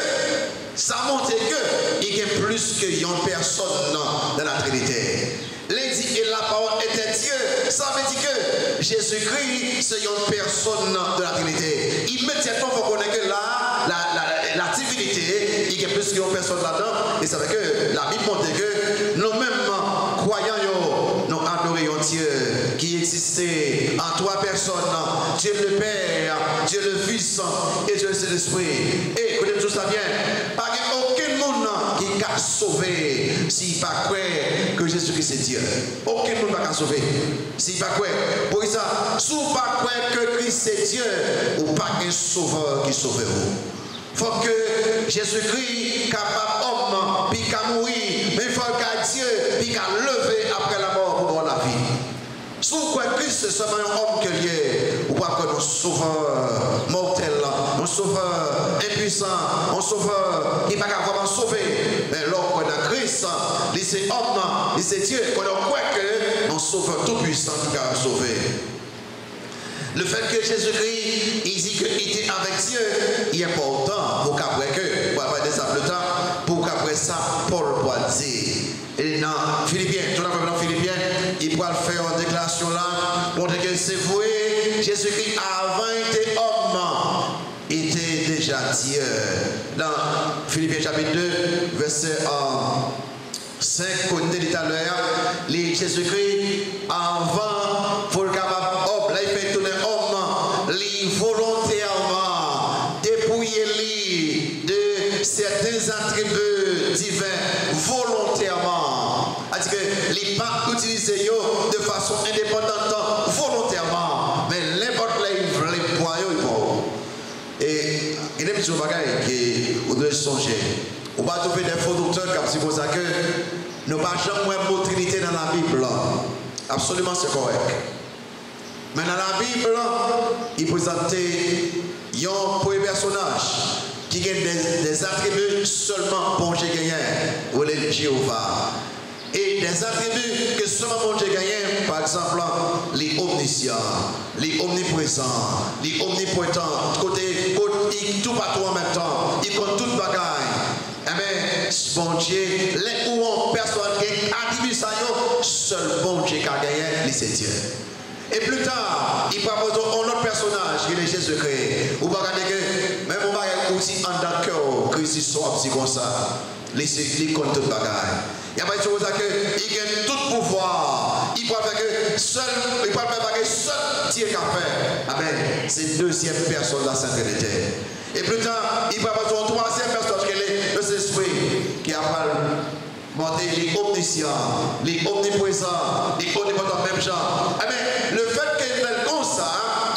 S1: ça montre qu'il y a plus qu'une personne dans la Trinité. Il dit et la parole était Dieu, ça veut dire que Jésus-Christ c'est une personne de la Trinité. Immédiatement, il faut connaître que là, la divinité, il y a plus qu'une personne là-dedans. Et ça veut dire que la Bible montre que nous-mêmes, croyants, nous adorons Dieu qui existait en 3 personnes, Dieu le Père, Dieu le Fils et Dieu le Saint-Esprit. Et écoutez tout ça bien, pas aucun monde qui a sauvé s'il pas croire que Jésus-Christ est Dieu. Aucun monde ne va sauver s'il pas croire. Pour ça, si vous ne pas croire que Christ est Dieu, ou pas un sauveur qui sauve vous. Il faut que Jésus-Christ capable homme, puis qu'à mourir, mais il faut qu'à Dieu, puis qu'à lever après la mort pour la vie. Si vous croyez que Christ c'est seulement un homme que lié, ou pas que nos sauveurs mortels, nos sauveurs impuissants, nos sauveurs qui ne peuvent pas vraiment sauver. Mais l'homme de Christ, c'est homme, c'est Dieu, on croit que nos sauveurs tout puissants qui peuvent sauver. Le fait que Jésus-Christ, il dit qu'il était avec Dieu, il est important pour qu'après que, pour avoir des plus tard, pour qu'après ça, Paul pourra dire. Et dans Philippiens, tout à fait dans Philippiens, il pourra faire une déclaration là, pour dire que c'est vrai, Jésus-Christ avant était homme, il était Dieu. Dans Philippiens chapitre 2, verset 5, côté de tout à l'heure, Jésus-Christ, avant, pour le capable, hop, là il fait tourner homme, il volontairement dépouiller de certains attributs divins, volontairement. C'est-à-dire que les pas utilisés de façon indépendante, volontairement, mais n'importe les points, et il y a des petits bagages qui vous devez songer. On va trouver des faux docteurs comme c'est pour ça que nous n'avons jamais mot Trinité dans la Bible. Absolument, c'est correct. Mais dans la Bible, il présentait un premier personnage qui a des attributs seulement bon Dieu gagnant, ou les Jéhovah. Et des attributs que seulement bon Dieu gagnant, par exemple, les omniscients, les omniprésents, les omnipotents, côté tout partout en même temps, ils comptent toute bagaille. Mais bon Dieu, les où on personne qui attribue ça, seul bon Dieu qui a gagné, c'est Dieu. Et plus tard, il propose un autre personnage qui est Jésus-Christ. Vous regardez que même on va aussi en dans le cœur, Christ soit petit comme ça. Les compte toute bagaille. Il y a pas de chose qu'il gagne tout pouvoir. Il peut faire que seul, il peut faire que seul Dieu qui a fait. Amen. C'est deuxième personne de la Sainte Trinité. Et plus tard, il peut avoir une troisième personne qui est le Saint-Esprit qui a monté les omniscients, les omniprésents, les omnipotents même genre. Amen. Le fait qu'il est comme ça,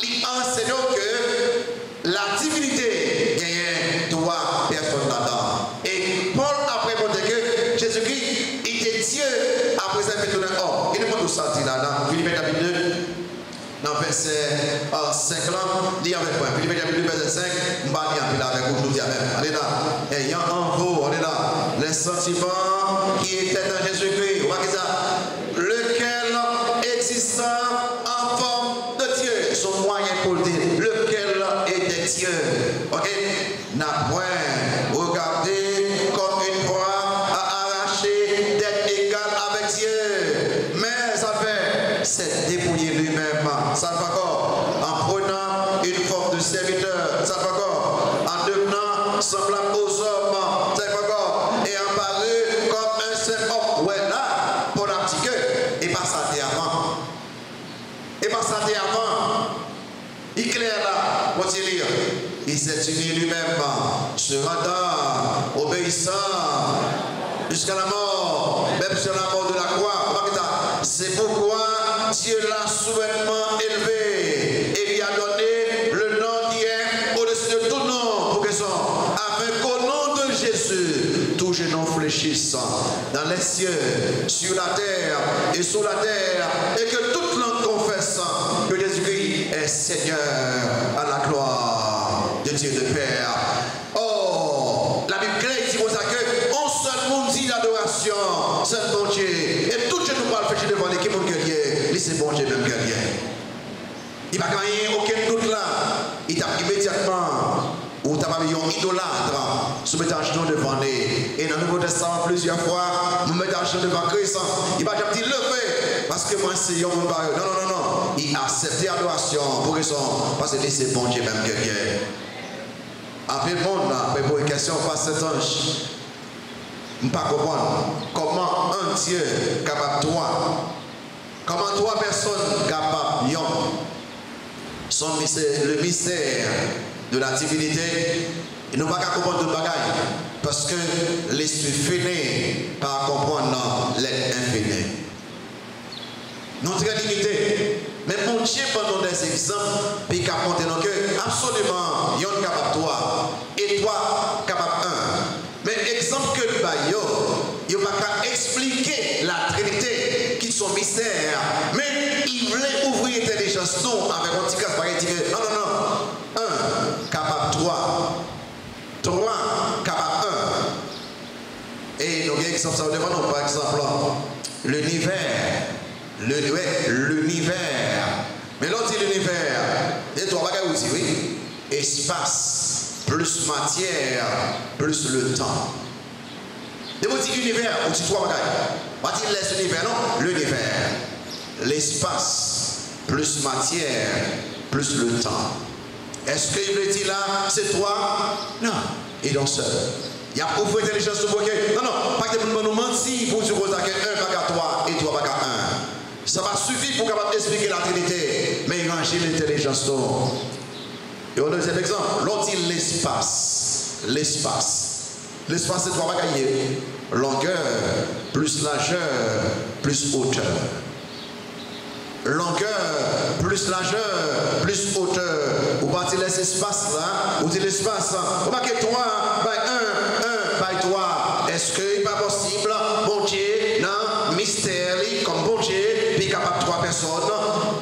S1: il enseigne que la divinité gagne trois personnes là-dedans. Et Paul après montré que Jésus-Christ était Dieu après ça fait tout un homme. Il nous montre ça là-dedans. Philippiens chapitre 2, dans verset 5 là, dit avec moi. Philippiens chapitre 2, verset 5, on va lire avec vous, nous dire même. Allez là. Ayant en vous, on est là, les sentiments qui étaient dans Jésus-Christ. On va dire ça. Lequel existant en forme de Dieu, son moyen pour le dire, lequel était Dieu. Ok? N'a point regardé comme une proie à arracher d'être égal avec Dieu. Mais ça fait, c'est dépouiller lui-même. Ça fait encore en prenant une forme de serviteur. Ça fait encore en devenant semblable aux hommes. Ça fait encore et apparu comme un seul homme. Ouais, là, pour l'appliquer. Et pas ça avant. Et pas ça avant. Il clair là, pour te lire. Il s'est uni lui-même, se rendant, obéissant jusqu'à la mort, même sur la mort de la croix. C'est pourquoi Dieu l'a souverainement élevé et lui a donné le nom qui est au-dessus de tout nom, pour que son, afin qu'au nom de Jésus, tout genou fléchisse dans les cieux, sur la terre et sous la terre, et que toute langue confesse que Jésus-Christ est Seigneur à la gloire de Dieu le Père. Oh, la Bible dit pour ça que on seul monde dit l'adoration, seul bon Dieu, et tout genou va le faire devant l'équipe mon guerrier. C'est bon Dieu même guerrier. Il va gagner aucun doute là. Il t'a immédiatement ou t'as pas mis un idolâtre se mettre à genoux devant lui. Et dans le Nouveau Testament plusieurs fois, nous mettons à genoux devant Christ. Il va dire lever parce que moi c'est un bon barrière. Non, non, non, non. Il accepte l'adoration pour raison parce que c'est bon Dieu même guerrier. Après le monde là, après pour une question face cet ange. Je ne comprends pas comment un Dieu capable de toi. Comment trois personnes capables, sont le mystère de la divinité, et nous ne pouvons pas comprendre de bagaille, parce que l'esprit finit par comprendre l'être infini. Nous sommes très limités, mais mon Dieu prend des exemples, puis qui apportent dans que absolument, il y a un capable toi, et toi capable un. Mais exemple que le baillot, il ne va pas expliquer la Trinité qui sont mystères, mais il voulait ouvrir l'intelligence non avec un petit cas par exemple, non, non, non, un capable trois capable un. Et nous avons un exemple, ça nous demande par exemple l'univers, l'univers. Mais l'autre dit l'univers, il y a trois bagages aussi, oui. Espace, plus matière, plus le temps. Et vous dites univers, vous dites trois bagages. On va dire les univers, non? L'univers, l'espace, plus matière, plus le temps. Est-ce qu'il veut dire là, c'est toi? Non, il est donc seul. Il y a beaucoup d'intelligence sur le non, non, pas que nous mentir pour dire que 1 pas qu'à 3 et 3 pas qu'à 1. Ça va suffire pour capable expliquer la Trinité, mais il range l'intelligence. Et on a un deuxième exemple, l'autre dit l'espace. L'espace. L'espace, c'est 3 bagailles. Longueur, plus largeur, plus hauteur. Longueur, plus largeur, plus hauteur. Vous partez de l'espace là, vous dites l'espace. Vous marquez 3 by 1 by 3. Est-ce qu'il n'est pas possible, bon Dieu, non, mystère, comme bon Dieu, puis capable 3 personnes,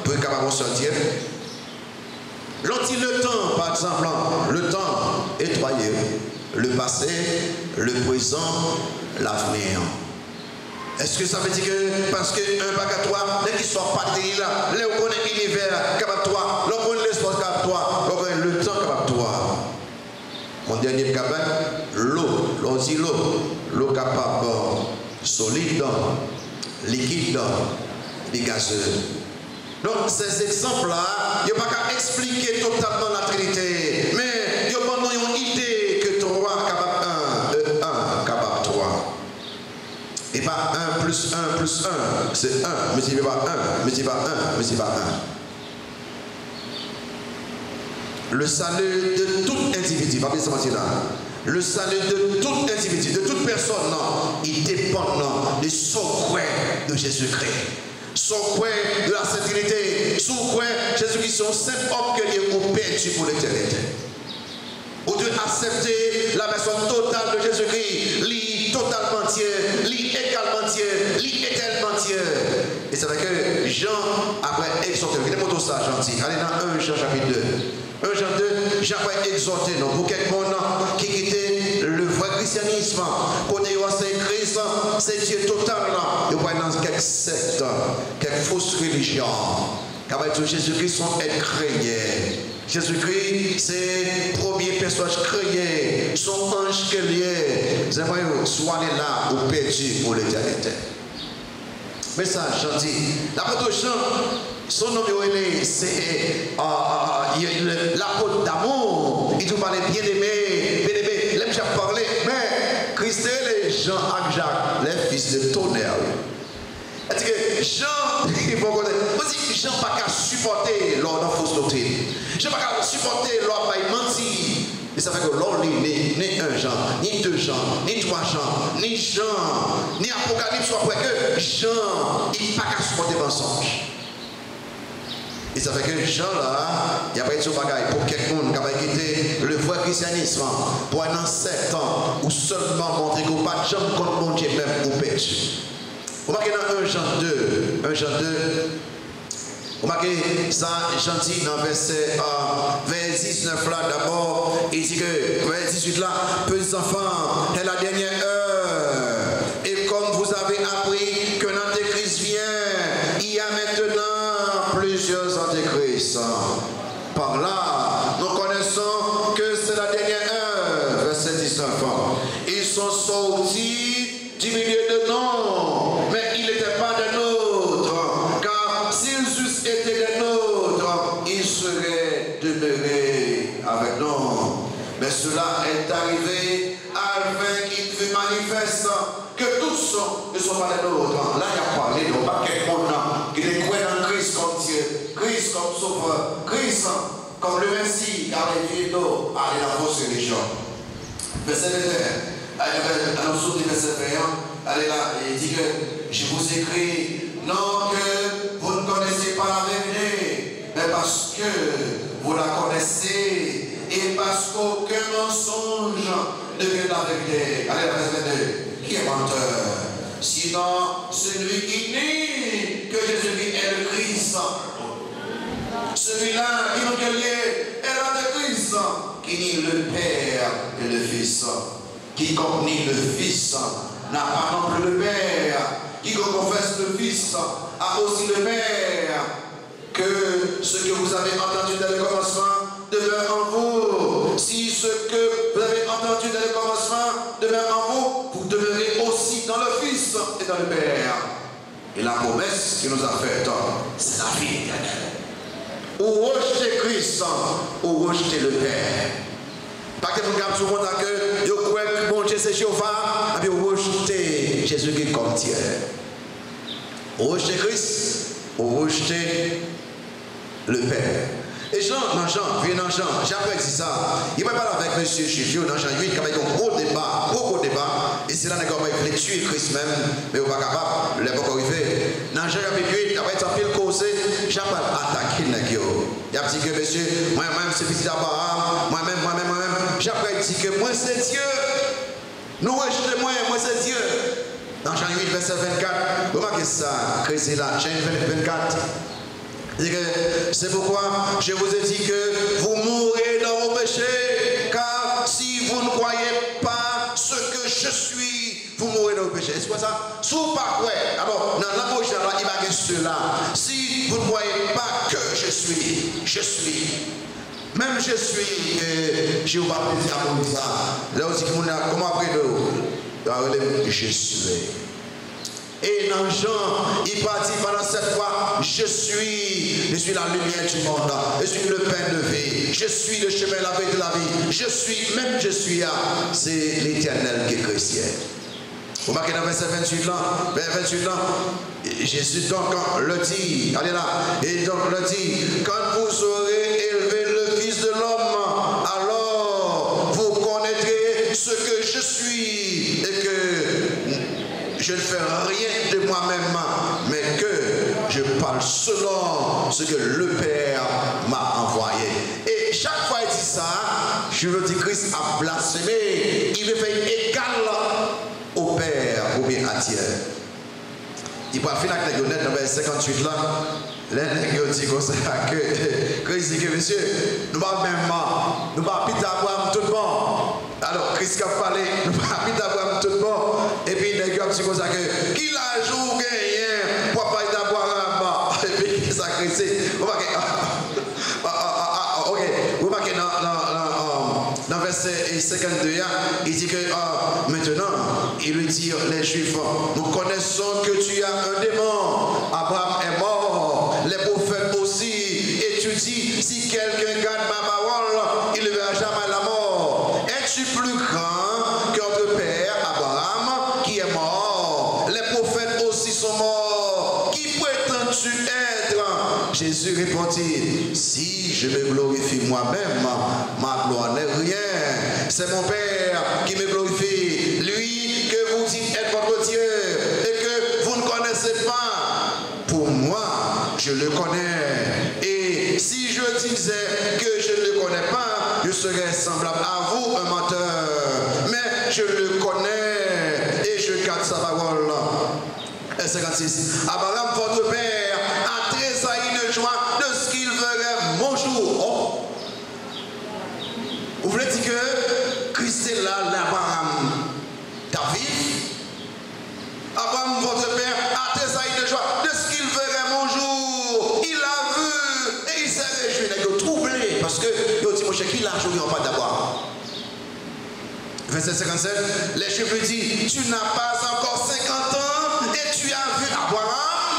S1: pour être capable de sortir? L'autre dit le temps, par exemple, le temps est 3 lieux. Le passé, le présent, l'avenir. Est-ce que ça veut dire que parce que 1 bac à 3, dès qu'ils sont partis là, là où on est l'univers capable 3, là où on est l'espace capable 3, là où on est le temps capable 3. Mon dernier capable, l'eau, l'on dit l'eau capable solide, liquide et gazeux. Donc ces exemples-là, il n'y a pas qu'à expliquer totalement la Trinité, mais il y a pas une idée que 3 capable 1 capable 3. Et pas 1 plus 1 plus 1, c'est 1, mais c'est pas 1, mais c'est pas 1, mais c'est pas 1. Le salut de tout individu, pas besoin de là. Le salut de tout individu, de toute personne, non, il dépend de son croix de Jésus-Christ. Son croix de la sainteté, son croix Jésus-Christ, son simple homme que Dieu a perdu pour l'éternité. Ou de accepter la personne totale de Jésus-Christ, lui totalement entier, lui également entier, lui éternellement entier. Et c'est vrai que Jean, après exhorté, il est tout ça gentil. Allez dans 1 Jean chapitre 2. 1 Jean 2, Jean va exhorter nous pour quelqu'un qui quittait le vrai christianisme. Côté c'est Christ, c'est Dieu total. Il va dans quelques sectes, quelques fausses religions. Car Jésus-Christ sont créés. Jésus-Christ, c'est le premier personnage créé, son ange créé. Soit là ou perdu pour l'éternité. Mais ça, j'en dis. L'apôtre Jean, son nom c'est l'apôtre d'amour. Il nous parlait bien aimé, l'aime Jacques parler. Mais Christ et les Jean avec Jacques, les fils de tonnerre. C'est-à-dire que Jean, il faut connaître. Moi, Jean n'a pas qu'à supporter l'ordre de fausse doctrine. Jean n'a pas qu'à supporter l'ordre de mentir. Et ça fait que l'ordre ni 1 Jean, ni 2 Jean, ni 3 Jean, ni Jean, ni Apocalypse, soit pour que Jean, il n'a pas qu'à supporter le mensonge. Et ça fait que Jean là, il n'y a pas eu de bagaille pour quelqu'un qui a quitté le vrai christianisme pour un 7 ans ou seulement montrer qu'on n'a pas de jambe contre mon Dieu même ou perdu. Vous marquez dans 1 Jean 2, 1 Jean 2, vous marquez ça, Jean dit dans verset 19 là d'abord, il dit que, verset 18 là, petits enfants, c'est la dernière heure. Et comme vous avez appris que l'Antéchrist vient, il y a maintenant plusieurs Antéchrists. Par là, nous connaissons que c'est la dernière heure, verset 19. Ils sont sortis du milieu de nous, mais ils n'étaient pas des nôtres, car s'ils eussent été des nôtres, ils seraient demeurés avec nous. Mais cela est arrivé afin qu'il fût manifeste que tous ne sont pas des nôtres. Là, il y a parlé, non pas quelqu'un qui est croit dans Christ comme Dieu, Christ comme sauveur, Christ comme le Messie, car les vieux d'eau allaient la fausse religion. Verset 21. Alors, du verset 21, allez là, il dit que je vous écris, non que vous ne connaissez pas la vérité, mais parce que vous la connaissez et parce qu'aucun mensonge ne vient de la vérité. Allez, verset 22, qui est menteur? Sinon, celui qui nie que Jésus-Christ est le Christ. Celui-là qui nous guérit est l'Antéchrist, qui nie le Père et le Fils. Quiconque nie le Fils n'a pas non plus le Père. Quiconque confesse le Fils a aussi le Père. Que ce que vous avez entendu dans le commencement demeure en vous. Si ce que vous avez entendu dans le commencement demeure en vous, vous demeurez aussi dans le Fils et dans le Père. Et la promesse qu'il nous a faite, c'est la vie éternelle. ou rejeter Christ, ou rejeter le Père. Pas que vous avez souvent que vous croyez que bon Dieu c'est Jéhovah, et puis vous rejetez Jésus-Christ comme Dieu. Ou rejeter Christ, ou rejeter le Père. Et Jean, j'après dit ça, il va parler avec M. Chifio dans Jean 8, avec un gros débat, et c'est là qu'on va tuer Christ même, mais on n'est pas capable, il n'est pas encore arrivé. Dans Jean 8, après un pile causé, Jean va attaquer les gens. Il a dit que monsieur, moi-même c'est petit d'Abraham, moi-même, Jean dit que moi c'est Dieu, nous rejetons moi c'est Dieu. Dans Jean 8, verset 24, remarquez ça, Christ est là, Jean 24. C'est pourquoi je vous ai dit que vous mourrez dans vos péchés, car si vous ne croyez pas ce que je suis, vous mourrez dans vos péchés. Est-ce que ça? Sous pas quoi? Alors, dans la bouche, il va dire cela. Si vous ne croyez pas que je suis. Même je suis, je vous parle de ça. Là aussi, comment après nous? Je suis. Et dans Jean, il partit pendant cette fois, je suis la lumière du monde, je suis le pain de vie, je suis le chemin, la vie de la vie, je suis là, c'est l'Éternel qui est chrétien. Vous marquez dans verset 28 là, Jésus donc le dit, allez là, et donc le dit, quand vous aurez élevé le Fils de l'homme, alors vous connaîtrez ce que je suis et que je ne fais rien de moi-même, mais que je parle selon ce que le Père m'a envoyé. Et chaque fois qu'il dit ça, je veux dire Christ a blasphémé, il veut faire égal au Père ou bien à Dieu. Il va finir avec les honnêtes dans verset 58 là. Les nègres disent comme ça que Christ dit que monsieur, nous ne parlons même pas, nous ne parlons pas d'avoir tout bon. Alors Christ a parlé, nous ne parlons pas d'avoir tout bon. Et puis les nègres disent comme ça que qui l'a joué gagné pour pas d'avoir un bas. Et puis ça Christ dit, ok, vous marquez dans verset 52, il dit que maintenant, il lui dit les Juifs, nous connaissons que tu as un démon, Abraham est mort, les prophètes aussi, et tu dis, si quelqu'un garde ma parole, il ne verra jamais la mort. Es-tu plus grand que notre père Abraham qui est mort? Les prophètes aussi sont morts. Qui prétends-tu être? Jésus répondit, si je me glorifie moi-même, ma gloire n'est rien. C'est mon Père qui me glorifie, lui que vous dites être votre Dieu et que vous ne connaissez pas. Pour moi, je le connais. Et si je disais que je ne le connais pas, je serais semblable à vous, un menteur. Mais je le connais et je garde sa parole. Et 56. Abraham, votre père, a tressailli de joie de ce qu'il verrait mon jour. Oh. Vous voulez dire que Christ est là, l'Abraham David? Abraham, votre père, a tressailli de joie de ce qu'il verrait mon jour. Il a vu et il s'est réjoui. Il est troublé parce que il dit, mon cher, qui l'a joué en pas d'abord? Verset 57, les Juifs lui disent, tu n'as pas encore 50 ans et tu as vu Abraham?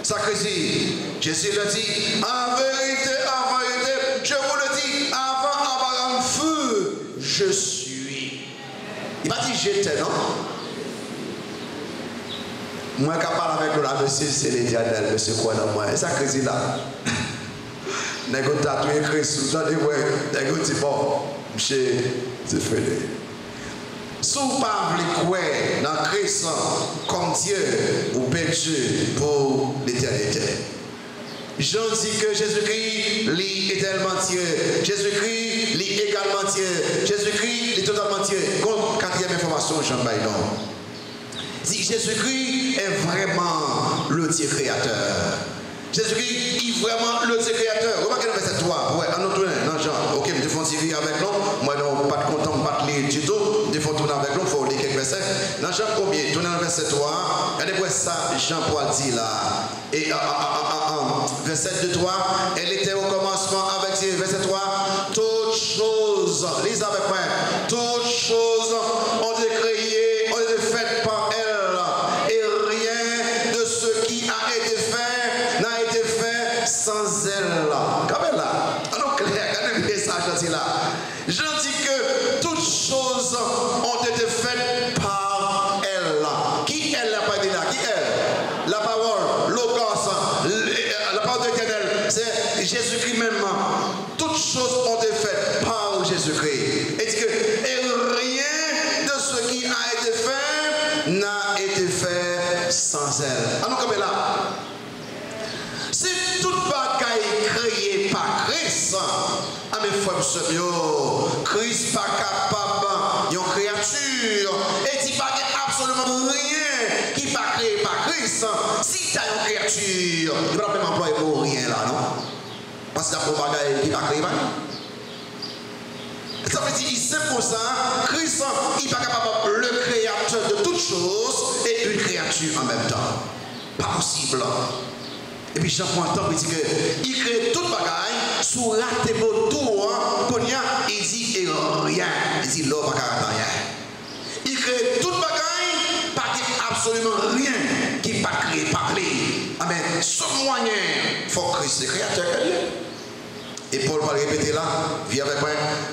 S1: Sacrifice. Jésus le dit, en vérité, je vous le dis, avant Abraham fut, je suis. Il m'a dit j'étais, non? Moi qui parle avec nous là, monsieur, c'est l'Éternel, monsieur quoi dans moi. Et ça Christ là. N'est-ce pas tatoué Christ, vous entendez, ouais, n'est-ce pas dit bon, monsieur, c'est fait. Si vous ne parlez pas dans Christ comme Dieu, vous perdu pour l'éternité. Jean dit que Jésus-Christ est éternellement Dieu. Jésus-Christ est également Dieu. Jésus-Christ est totalement Dieu. Quatrième information, Jean Bailon. Dit Jésus-Christ est vraiment le Dieu créateur. Jésus-Christ est vraiment le Dieu créateur. Remarquez le verset 3. Ouais, en autre non, Jean. Ok, je fais suivre avec nous. Moi, non, pas de content, pas de lire du tout. Je fais tourner avec nous. Il faut lire quelques versets. Dans Jean combien? Tournez dans le verset 3. Regardez ça, Jean-Paul dit là. Et verset 2, 3. Elle était au commencement avec Dieu. Verset 3. Toutes choses, lisez avec moi. Toutes choses ont été créées, ont été faites par elle. Et rien de ce qui a été fait n'a été fait sans Christ pas capable, une créature, et il n'y a absolument rien qui va créer par Christ. Si tu as une créature, tu ne peux pas même employer pour rien là, non? Parce que tu as un bagage qui va créer. Ça veut dire, c'est pour ça, Christ, il n'est pas capable, le créateur de toutes choses, et une créature en même temps. Pas possible. Et puis Jean Pointant dit qu'il crée tout bagaille sous la table tout, il dit rien. Il dit l'eau pas rien. Il crée tout bagaille, pas absolument rien qui pas créé par lui. Amen. Son moyen, il faut que Christ le créateur. Et Paul va répéter là, viens avec moi.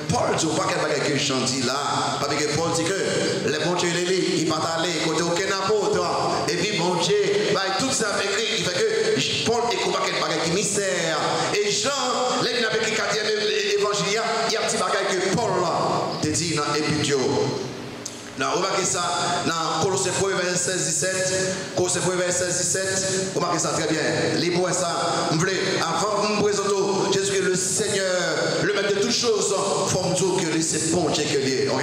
S1: Paul dit pas quel bagage que je dis là, parce que Paul dit que les bon Dieu il va aller côté aucun apôtre. Et puis bon Dieu, tout ça écrit, il fait que Paul écoute pas quel bagage qui mystère. Et Jean, là il a écrit 4e évangile, il y a un petit bagage que Paul te dit dans Épitio. Now, remarquez ça dans Colossiens 1, verset 16-17. Colossiens 1, verset 16-17. Remarquez ça très bien. Lisez ça. Avant de vous présenter Jésus qui est le Seigneur, le maître de toutes choses, il faut me dire que c'est bon Dieu que lui. Ok?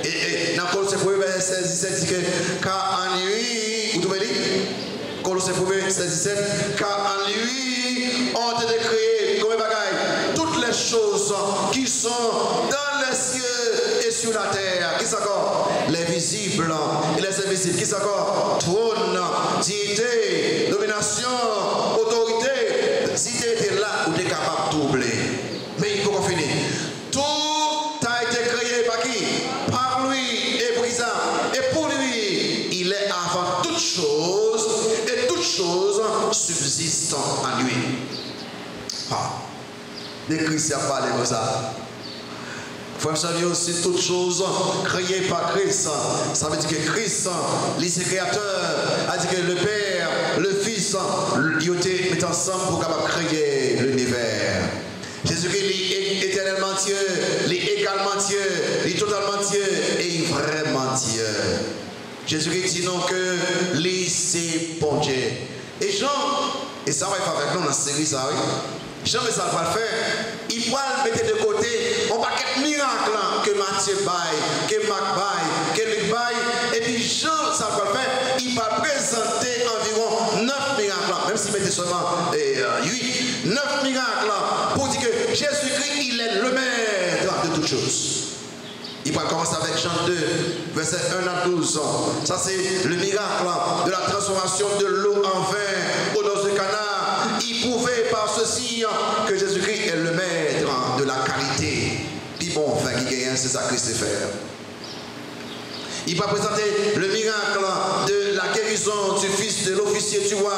S1: Et dans Colossiens 1, verset 16-17, dit que car en lui, vous trouvez dit? Colossiens 1, verset 16-17, car en lui ont été créées, comme bagaille, toutes les choses qui sont dans les cieux et sur la terre. Qui s'accorde? Les visibles et les invisibles. Qui s'accorde? Trône, dignité, domination, autorité. Si tu étais là, tu es capable de doubler. Mais il faut qu'on finisse. Tout a été créé par qui? Par lui et brisant. Et pour lui, il est avant toutes choses et toutes choses subsistent en lui. Ah. Les chrétiens parlent comme ça. Frère, ça veut aussi toutes choses créées par Christ. Ça veut dire que Christ, le créateur, a dit que le Père, le Fils, ils ont été mis ensemble pour capable créer l'univers. Jésus-Christ est éternellement Dieu, il est également Dieu, il est totalement Dieu et il est vraiment Dieu. Jésus-Christ dit non que lui c'est bon Dieu. Et Jean, et ça va être avec nous dans la série, ça oui. Jean, mais ça va le faire. Il va le mettre de côté. On va quelque miracle que Matthieu baille, que Marc baille, que Luc baille. Et puis Jean, ça va le faire. Il va présenter environ 9 miracles. Même s'il mettait seulement 8, 9 miracles pour dire que Jésus-Christ, il est le maître de toutes choses. Il va commencer avec Jean 2, verset 1 à 12. Ça, c'est le miracle de la transformation de l'eau en vin au dos de Cana. Il prouvait par ceci que Jésus-Christ est le maître de la qualité. Puis bon, enfin, qui gagne, c'est ça Christ fait. Il va présenter le miracle de la guérison du fils de l'officier du roi.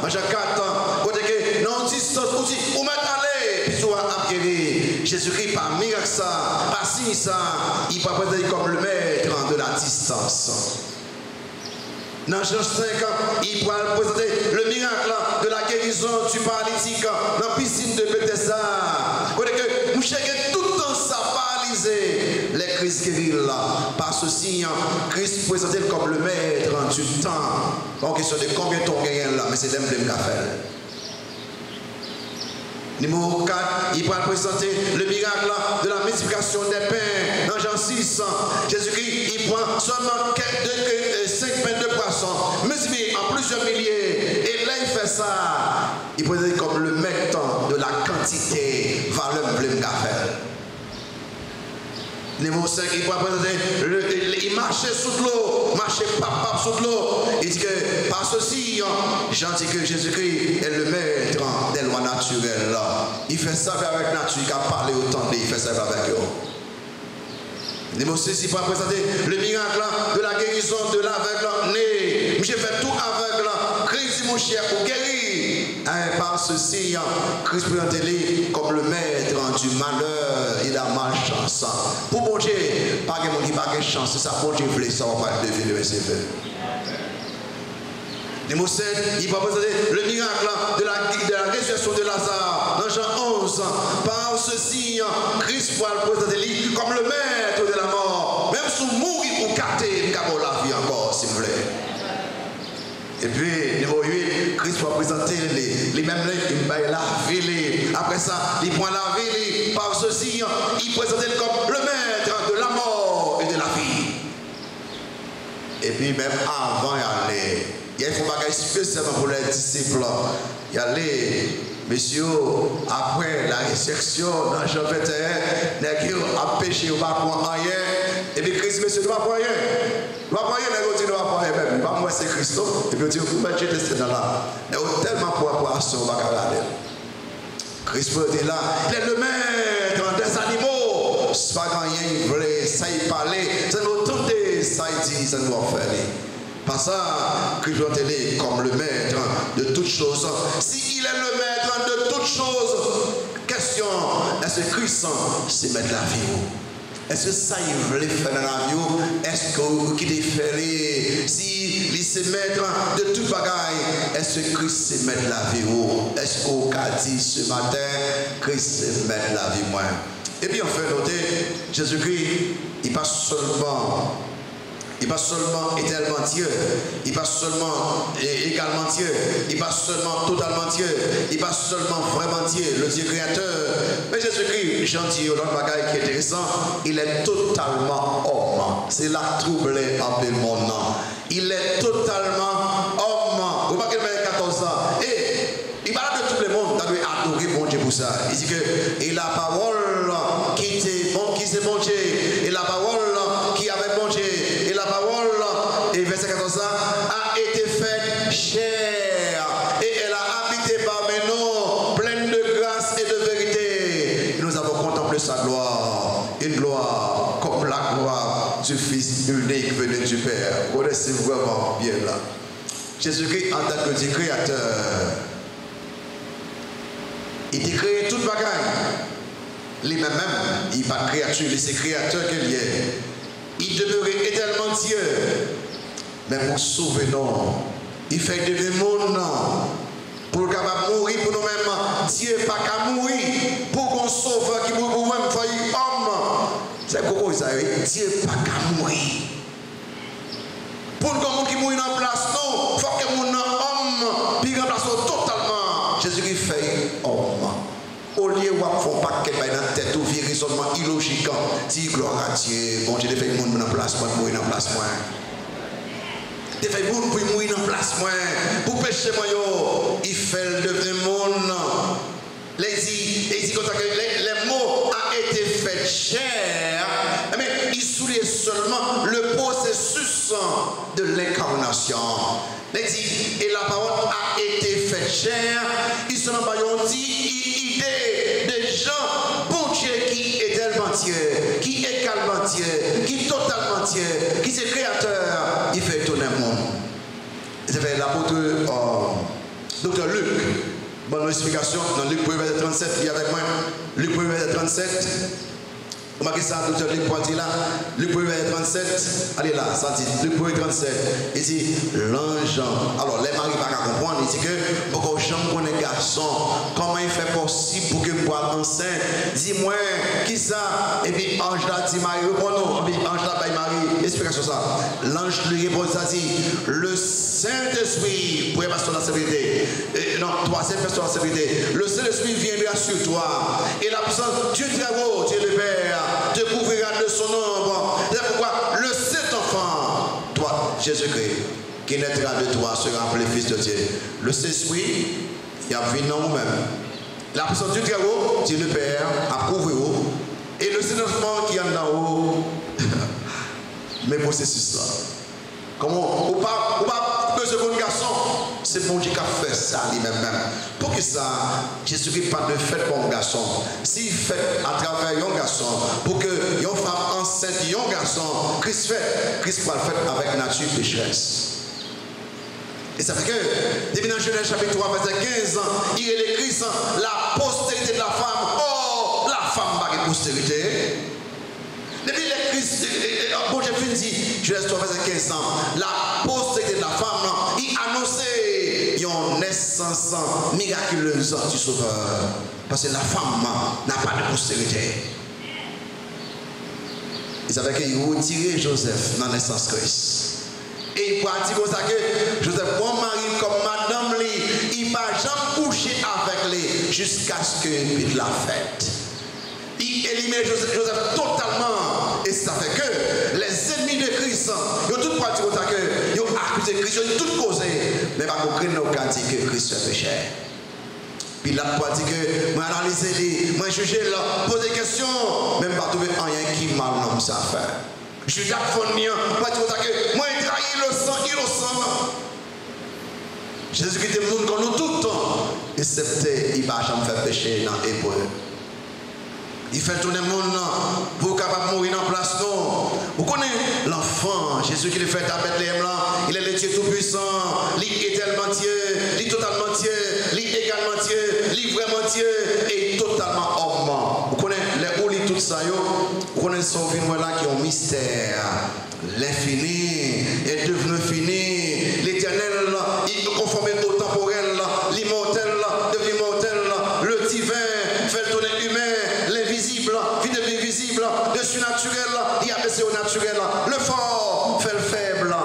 S1: En Jean 4, où que non distance, où mettre aller, puis tu vas guérir. Jésus-Christ, par miracle ça, par signe ça, il va présenter comme le maître de la distance. Dans Jean 5, il va présenter le miracle de la guérison du paralytique dans la piscine de Bethesda. Vous voyez que nous cherchons tout le temps ça paralysé. Les Christ guérit là. Par ceci, Christ présenté comme le maître du temps. En question de combien de temps gagne là, mais c'est l'emblème qu'a fait. Numéro 4, il va présenter le miracle de la multiplication des pains. Dans Jean 6, Jésus-Christ, il prend seulement 5 pains de poisson, multiplié en plusieurs milliers. Et là, il fait ça. Il présente comme le maître de la quantité, valeur emblème qu'a fait. Numéro 5, il va présenter, il marchait sous l'eau, marchait papa sous l'eau. Il dit que par ceci, Jean dit que Jésus-Christ est le maître des lois naturelles. Il fait ça avec la nature, il a parlé autant, il fait ça avec eux. Numéro 6, il va présenter le miracle de la guérison de l'aveugle né. J'ai fait tout aveugle, Christ mon cher pour guérir. Par ceci, Christ présente comme le maître du malheur et de la malchance. Pour bon Dieu, pas de monde qui n'a pas de chance, c'est ça, bon Dieu voulait ça, on va pas deviner le CV. Numéro 7, il va présenter le miracle de la résurrection de Lazare dans Jean 11. Par ceci, Christ va le présenter comme le maître de la mort. Même si vous mourrez ou capter, il va la vie encore, s'il vous plaît. Et puis, numéro 8, Christ va présenter les mêmes il la ville. Après ça, il prend la ville par ceci, il présente comme le maître de la mort et de la vie. Et puis même avant il y a un bagage spécialement pour les disciples. Il y a les messieurs, après la résurrection, dans Jean 21, ils ont péché, ils ne vont pas prendre rien. Et puis Christ, monsieur, ne va pas prendre rien. Ne va pas prendre rien, ils ne va pas prendre rien même. Moi, c'est Christophe. Et puis, ils vous mettez testé dans là. Ils ont tellement pour apprendre, on va regarder. Christ est là. Il est le maître des animaux. Ce n'est pas rien, il voulait, ça y parler. Ça nous tenter, ça y dit, ça nous faire. Par ça, Christ est comme le maître de toutes choses. S'il est le maître de toutes choses, question, est-ce que Christ c'est mettre la vie? Est-ce que ça il veut faire dans la vie? Est-ce qu'il fait si il se mettre de tout bagaille? Est-ce que Christ c'est mettre la vie? Est-ce qu'on a dit ce matin, Christ c'est mettre la vie? Et puis on fait noter, Jésus-Christ, il passe seulement. Il n'est pas seulement éternellement Dieu, il n'est pas seulement également Dieu, il n'est pas seulement totalement Dieu, il n'est pas seulement vraiment Dieu, le Dieu créateur. Mais Jésus-Christ, gentil, l'autre bagaille qui est intéressant, il est totalement homme. C'est là troublé en le monde. Il est totalement homme. Vous voyez qu'il a 14 ans. Et il parle de tout le monde, il doit adorer mon Dieu pour ça. Il dit que et la parole qui était bon, qui c'est bon Dieu, et la parole qui avait bon Dieu. La parole, et verset 14 a été faite chair et elle a habité parmi nous, pleine de grâce et de vérité. Et nous avons contemplé sa gloire, une gloire comme la gloire du Fils unique venu du Père. Vous connaissez vraiment bien là. Jésus-Christ en tant que Dieu créateur, il a créé toute bagaille. Lui-même, il n'est pas créature, il est créateur qu'il est. Il demeurait éternellement Dieu. Mais pour sauver nous, il fait de nous pour capable mourir pour nous-mêmes. Dieu n'est pas qu'à mourir pour qu'on sauve qui pour nous-mêmes, il faut homme. C'est pourquoi ça Dieu n'est pas qu'à mourir. Pour qu'on qui mourit en place, non, il faut que nous homme, puis remplace totalement. Jésus-Christ fait homme. Au lieu où on fait pas qu'elle dans la tête ou virer seulement illogique, dis gloire à Dieu, bon Dieu, il fait le monde en place, moi, mourir en place, moi. Il fait le monde pour mourir en place, moi. Pour pécher, moi, il fait le devenir monde. Il dit comme ça que les mots ont été faits chair, mais il souligne seulement le processus de l'incarnation. Il dit, et la parole a été faite chair, il se n'a pas dit idée de gens, bon Dieu qui est tellement Dieu, qui est également Dieu, qui est totalement Dieu, qui est créateur, il fait tourner le monde. C'est l'apôtre Dr. Luc. Bonne explication dans Luc 1, verset 37, il y a avec moi. Luc 1, verset 37. Vous marquez ça, Dr. Luc pour dire là. Luc 1, verset 37. Allez là, ça dit. Luc 1, 37. Il dit, l'ange. Alors, les maris ne peuvent pas comprendre. Il dit que, pourquoi je connais un garçon, comment il fait possible pour que je sois enceinte? Dis-moi, qui ça? Et puis, ange là dit, Marie, répond-nous. Et puis, ange là, bah, Marie, explication ça. L'ange lui répond, ça dit, le Saint-Esprit, pour passer dans la sécurité. Non, troisième personne en sécurité. Le Saint-Esprit viendra sur toi. Et la puissance, Dieu très haut, Dieu le Père, te couvrira de son ombre. C'est pourquoi le Saint-Enfant, toi, Jésus-Christ, qui naîtra de toi, sera appelé Fils de Dieu. Le Saint-Esprit, il y a vu dans nous-mêmes. La puissance du très haut, Dieu le Père, a couvert haut. Et le Saint-Enfant qui est en haut, mais processus là. Comment? Ou pas que ce bon garçon, c'est bon Dieu qui a fait ça lui-même. Pour que ça, Jésus-Christ pas de fait bon garçon. S'il fait à travers un garçon, pour que une femme enceinte, un garçon, Christ va le faire avec nature pécheresse. Et ça fait que, depuis dans Genèse chapitre 3, verset 15, il est écrit la postérité de la femme. Oh, la femme n'a pas de postérité. Depuis les Christ, bon Dieu dit, Genèse 3, verset 15, la postérité de la femme, il annonçait une naissance miraculeuse du Sauveur. Parce que la femme n'a pas de postérité. Il savait qu'il retirait Joseph dans la naissance Christ. Et il peut dire comme ça que Joseph, mon mari, comme madame, il n'a jusqu'à ce que la fête. Il élimine Joseph totalement. Et ça fait que les ennemis de Christ, ils ont tout parti comme ça que ils ont accusé Christ, ils ont tout causé. Mais pas qu'on dit que Christ est péché. Puis là, pour dire que moi analyser, moi juger là, poser des questions, même pas trouver rien qui mal dans ça faire. Judas Fonnian, pas dire que moi trahi le sang innocent. Jésus-Christ est monde comme nous tout le temps, excepté il va jamais faire péché dans l'hébreu. Il fait tourner le monde pour capable mourir en place. Non. Vous connaissez l'enfant, Jésus qui le fait à Bethléem là, il est le Dieu tout-puissant, il est tellement Dieu, il est totalement Dieu, il est également Dieu, il est vraiment Dieu et totalement homme. Vous connaissez les houlis tout ça, vous connaissez son film là qui est un mystère. L'infini est devenu fini, l'éternel là, il est conformé au temporel là, l'immortel là, devenu mortel là, le divin fait le tourner humain, l'invisible, vie de l'invisible, le surnaturel, il a baissé au naturel, le fort fait le faible,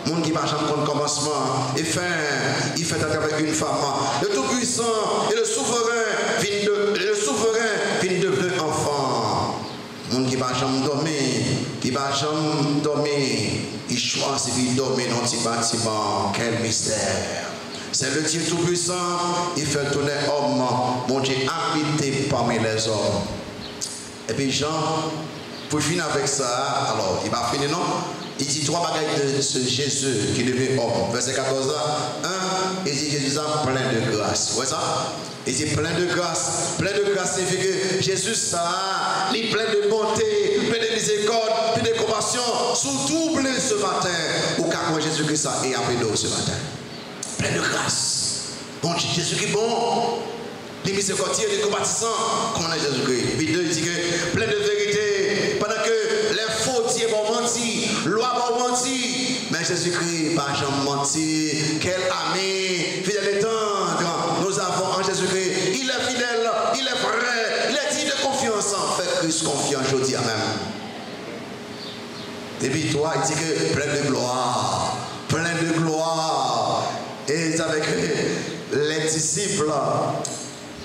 S1: le monde qui va jamais prendre commencement, et fin, il fait avec une femme, le tout-puissant et le souverain vient devenir enfant, le monde qui va jamais dormir, il choisit de dormir dans ce bâtiment, quel mystère. C'est le Dieu tout-puissant, il fait tourner homme, mon Dieu habité parmi les hommes. Et puis Jean, pour finir avec ça, alors il va finir non? Il dit trois bagailles de ce Jésus qui devient homme. Verset 14, 1, il dit Jésus est plein de grâce. Vous voyez ça? Il dit plein de grâce. Plein de grâce signifie que Jésus ça, il est plein de bonté, plein de miséricorde, plein de compassion, sous double ce matin. Ou car Jésus-Christ ça est appelé ce matin. Plein de grâce. Bon, Jésus qui est bon. Les miséricordieux, les compatissants, comme on a Jésus-Christ. Puis deux, il dit que plein de vérité. Pendant que les faux dieux vont mentir, loi vont mentir. Mais Jésus-Christ, pas jamais menti. Quel ami, fidèle et tendre, nous avons en Jésus-Christ. Il est fidèle, il est vrai, il est digne de confiance. Faites Christ confiant, je dis à même. Et puis toi, il dit que plein de gloire. Plein de gloire. Et avec les disciples,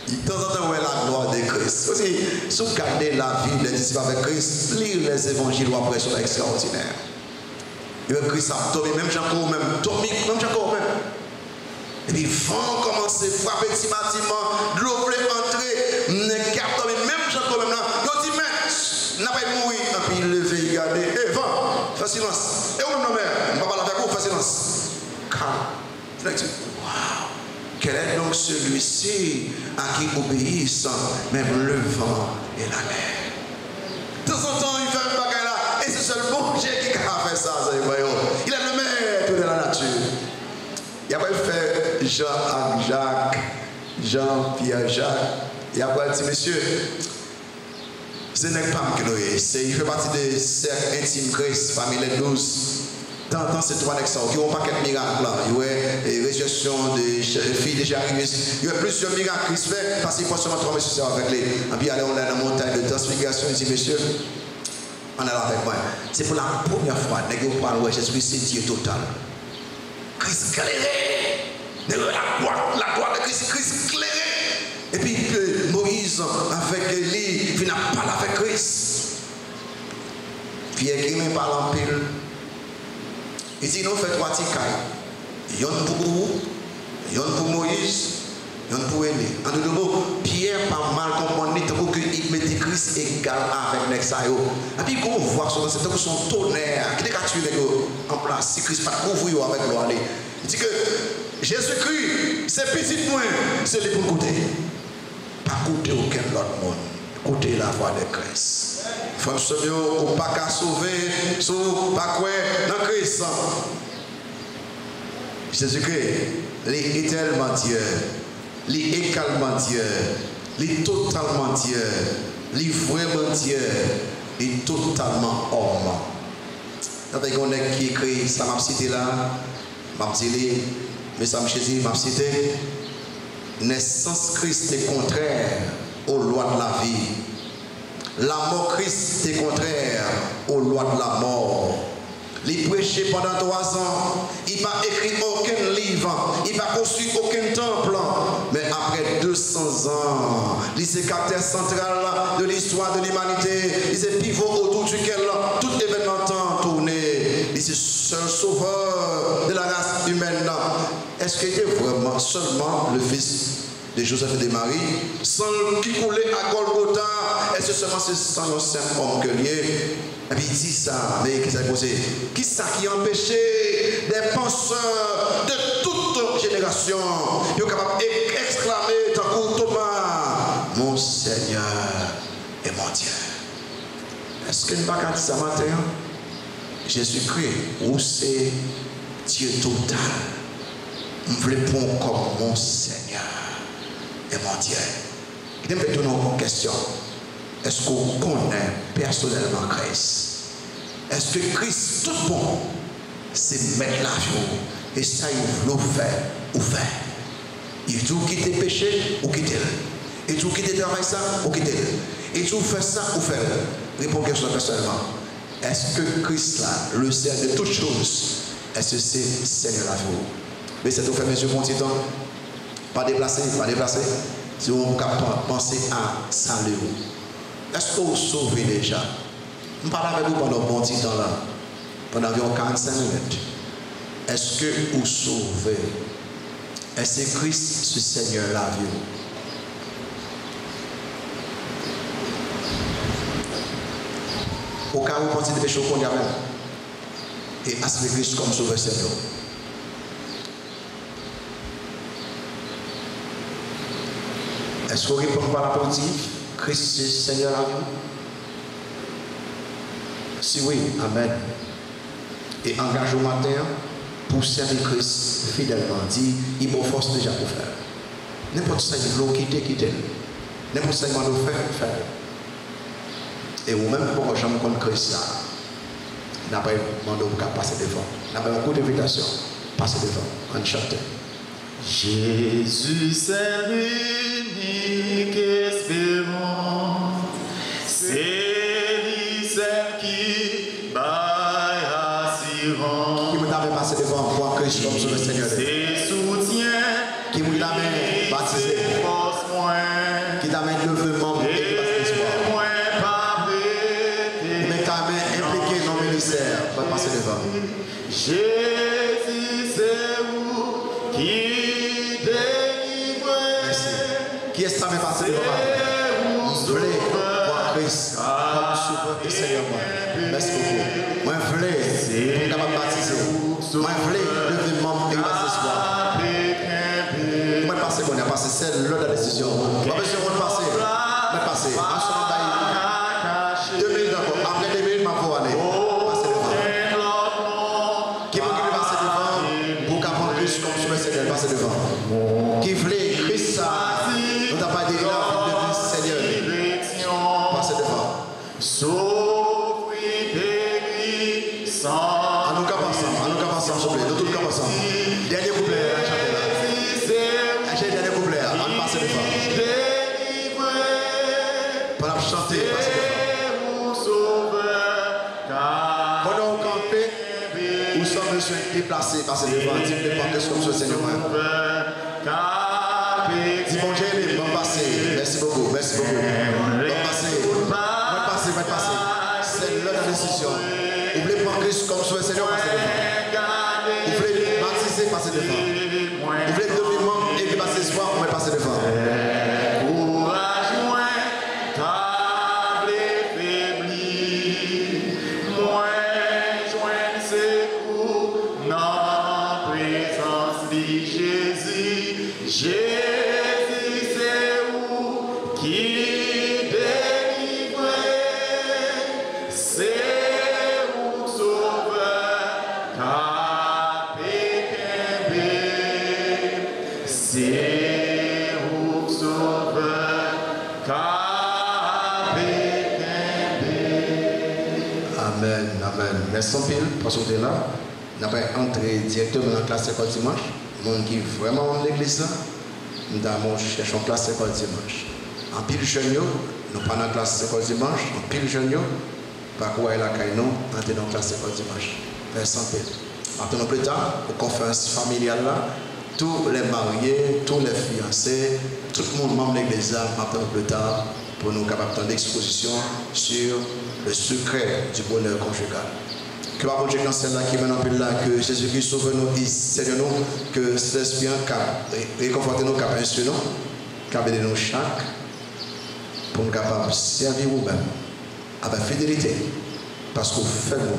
S1: de temps en temps, ouais, la gloire de Christ. Aussi, si vous regardez la vie des disciples avec Christ, lire les évangiles ou après, c'est extraordinaire. Et Christ a tombé, même Jacob, même Tommy, même Jacob, même. Et puis, vent commence à frapper petit bâtiment, de l'eau voulait entrer, même Jacob, même là, il dit, mais, n'a pas mourir. Et puis, il levé, il regarde, et vent, fais silence. Et où non, mais, on va parler avec vous, fais silence. Calme. Waouh! Quel est donc celui-ci à qui obéissent même le vent et la mer? De temps en temps, il fait un bagage là, et c'est seul bon Dieu qui a fait ça. Il est le maître de la nature. Il a pas fait Jean avec Jacques, Jean, Pierre, Jacques. Il a pas dit, monsieur, ce n'est pas que nous, il fait partie des cercles intimes Christ parmi les 12. Dans ces trois nexons, qui ont un paquet de miracles là, il y a une résurrection des filles de Jairus, il y a plusieurs miracles qui se font parce qu'il faut seulement trois messieurs avec les. Et puis on est dans la montagne de transfiguration, il dit monsieur, on est là avec moi. C'est pour la première fois que vous parlez, Jésus-Christ c'est Dieu total. Christ éclairé, la gloire de Christ, Christ éclairé. Et puis Moïse avec Élie, il n'a pas parlé avec Christ. Pierre qui m'a parlé en pile. Il dit, nous faisons trois ticailles. Yon pour vous, yon pour Moïse, yon pour Élie. En tout cas, Pierre pas mal compris pour qu'il mette Christ égal avec Nexayo. Et puis, quand on voit que c'est son tonnerre, qui est tué en place, si Christ pas couvrir avec gloire. Il dit que Jésus-Christ, c'est petit point, c'est le pour côté. Pas côté aucun autre monde. Côté la voix de Christ. Frère Seigneur, ou pas qu'à sauver, ou pas quoi dans Christ. Jésus-Christ, il est tellement Dieu, il est également Dieu, il est totalement Dieu, il est vraiment Dieu, il est totalement homme. Quand on est qui écrit, ça m'a cité là, m'a dit, mais ça m'a cité, naissance Christ est contraire aux lois de la vie. La mort Christ est contraire aux lois de la mort. Il prêchait pendant 3 ans. Il n'a écrit aucun livre. Il n'a construit aucun temple. Mais après 200 ans, c'est le caractère central de l'histoire de l'humanité. C'est le pivot autour duquel tout événement tourné. C'est le seul sauveur de la race humaine. Est-ce qu'il était vraiment seulement le fils de Joseph et de Marie, sans qui coulait à Golgotha? Est-ce que seulement c'est sans un simple homme que lié? Et puis il dit ça, mais qui s'est posé? Qui ça qui empêchait des penseurs de toute génération, ils sont capables d'exclamer tant que Thomas, mon Seigneur et mon Dieu. Est-ce que nous ne pouvons pas dire ça matin? Jésus-Christ, où c'est Dieu total? Je veux prendre comme mon Seigneur et mon Dieu. Je vais te poser une question. Est-ce qu'on connaît personnellement Christ? Est-ce que Christ, tout bon, c'est mettre la vie? Et ça, il veut faire ou faire. Il veut quitter le péché ou quitter le. Il veut quitter le travail ça ou quitter le. Il veut faire ça ou faire le. Réponds question personnellement. Est-ce que Christ là, le Seigneur de toutes choses, est-ce que c'est Seigneur la vie? Mais c'est tout fait, monsieur, mon petit temps. Pas déplacer, pas déplacer. Si on peut penser à salut. Est-ce que vous sauvez déjà? Je parle avec vous pendant un bon petit temps là. Pendant environ 45 minutes. Est-ce que vous sauvez? Est-ce que Christ, ce Seigneur, la vie? Au cas où vous pensez de péché qu'on y a même. Et acceptez Christ comme sauveur Seigneur. Est-ce que vous répondez par la politique? Christ, c'est Seigneur, la vie? Si oui, amen. Et engage au matin pour servir Christ fidèlement. Dit, il m'a force déjà pour faire. N'importe ça, il veut quitter. N'importe ça, il m'a faire. Et vous-même, pour jamais connaître Christ là, n'a pas demandé pour passer devant. N'a pas un coup d'invitation, passer devant. On chante.
S6: Jésus, c'est l'unique espérance. C'est lui celle qui baille assurance.
S1: Qui vous a passé devant pour Christ comme sur le Seigneur.
S6: Ses soutiens.
S1: Qui vous a baptisé. Qui t'a mis le membre et qui passe l'espoir. Mais t'a impliqué dans le ministère. Va passer devant.
S6: Jésus, c'est vous qui délivre.
S1: Qui est-ce qui t'a passé devant? Vous voulez voir Christ comme sauveur et Seigneur. Merci beaucoup. Moi, je voulais être capable de baptiser. Moi, je voulais lever le membre et passer l'espoir. Moi, passer, on a passé, c'est l'heure de la décision. Pas besoin de passer. Mais passer. Ensemble, 2 minutes encore. Après 2 minutes, ma voix aller. Passer devant. Qui veut passer devant pour qu'apprendre Christ comme sauveur Seigneur, passer devant. Qui voulait Christ ça, nous n'a pas dit là, de Seigneur. Passer devant.
S6: Souffrir, périr, sans.
S1: En nous cap ensemble, s'il vous plaît. Nous tous cap ensemble. Dernier couplet, chantez là. Dernier couplet, on passe devant. Pendant chanter, passez devant. Pendant on camper, où sont monsieur déplacés, passez devant. Dis-le pas que ce comme ce Seigneur. Dis bon Dieu, bon passer. Merci beaucoup, merci beaucoup. Bon passer. C'est l'heure de la décision. Vous voulez prendre Christ comme sauveur Seigneur, passez devant. Vous voulez baptiser, passez devant. Vous voulez devenir membre et passer espoir, on va passer devant.
S6: Courage moins, table faibli, moins joindre secours, dans présence de Jésus. Jésus, c'est où qui délivre, c'est où sauveur, car péché, c'est où sauveur, car péché.
S1: Amen, amen. Merci en pile, parce que là, nous avons entré directement dans la classe école dimanche. Monde qui vraiment dans l'église là, nous avons cherché une classe école dimanche. En pile jeune, nous pas dans la classe école dimanche, en pile jeune, par quoi il a caillé nous, entrer dans la classe école dimanche. Merci en pile. Maintenant plus tard, aux conférences familiales là, tous les mariés, tous les fiancés, tout le monde membre de l'église m'attend plus tard pour nous capables de l'exposition sur le secret du bonheur conjugal. Que par contre, celle-là qui mène en plus là, que Jésus-Christ sauve nous, il saigne nous, que cet esprit réconforte nous, cap instruire nous, cap aider nous chaque, pour nous capables de servir vous-même avec fidélité, parce qu'au fait nous,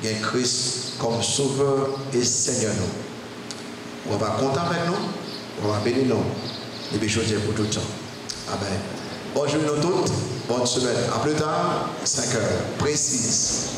S1: il y a Christ comme sauveur et Seigneur nous. On va compter avec nous, on va bénir nous, et puis choisir pour tout le temps. Amen. Bonjour nous toutes, bonne semaine. À plus tard, 5 heures précises.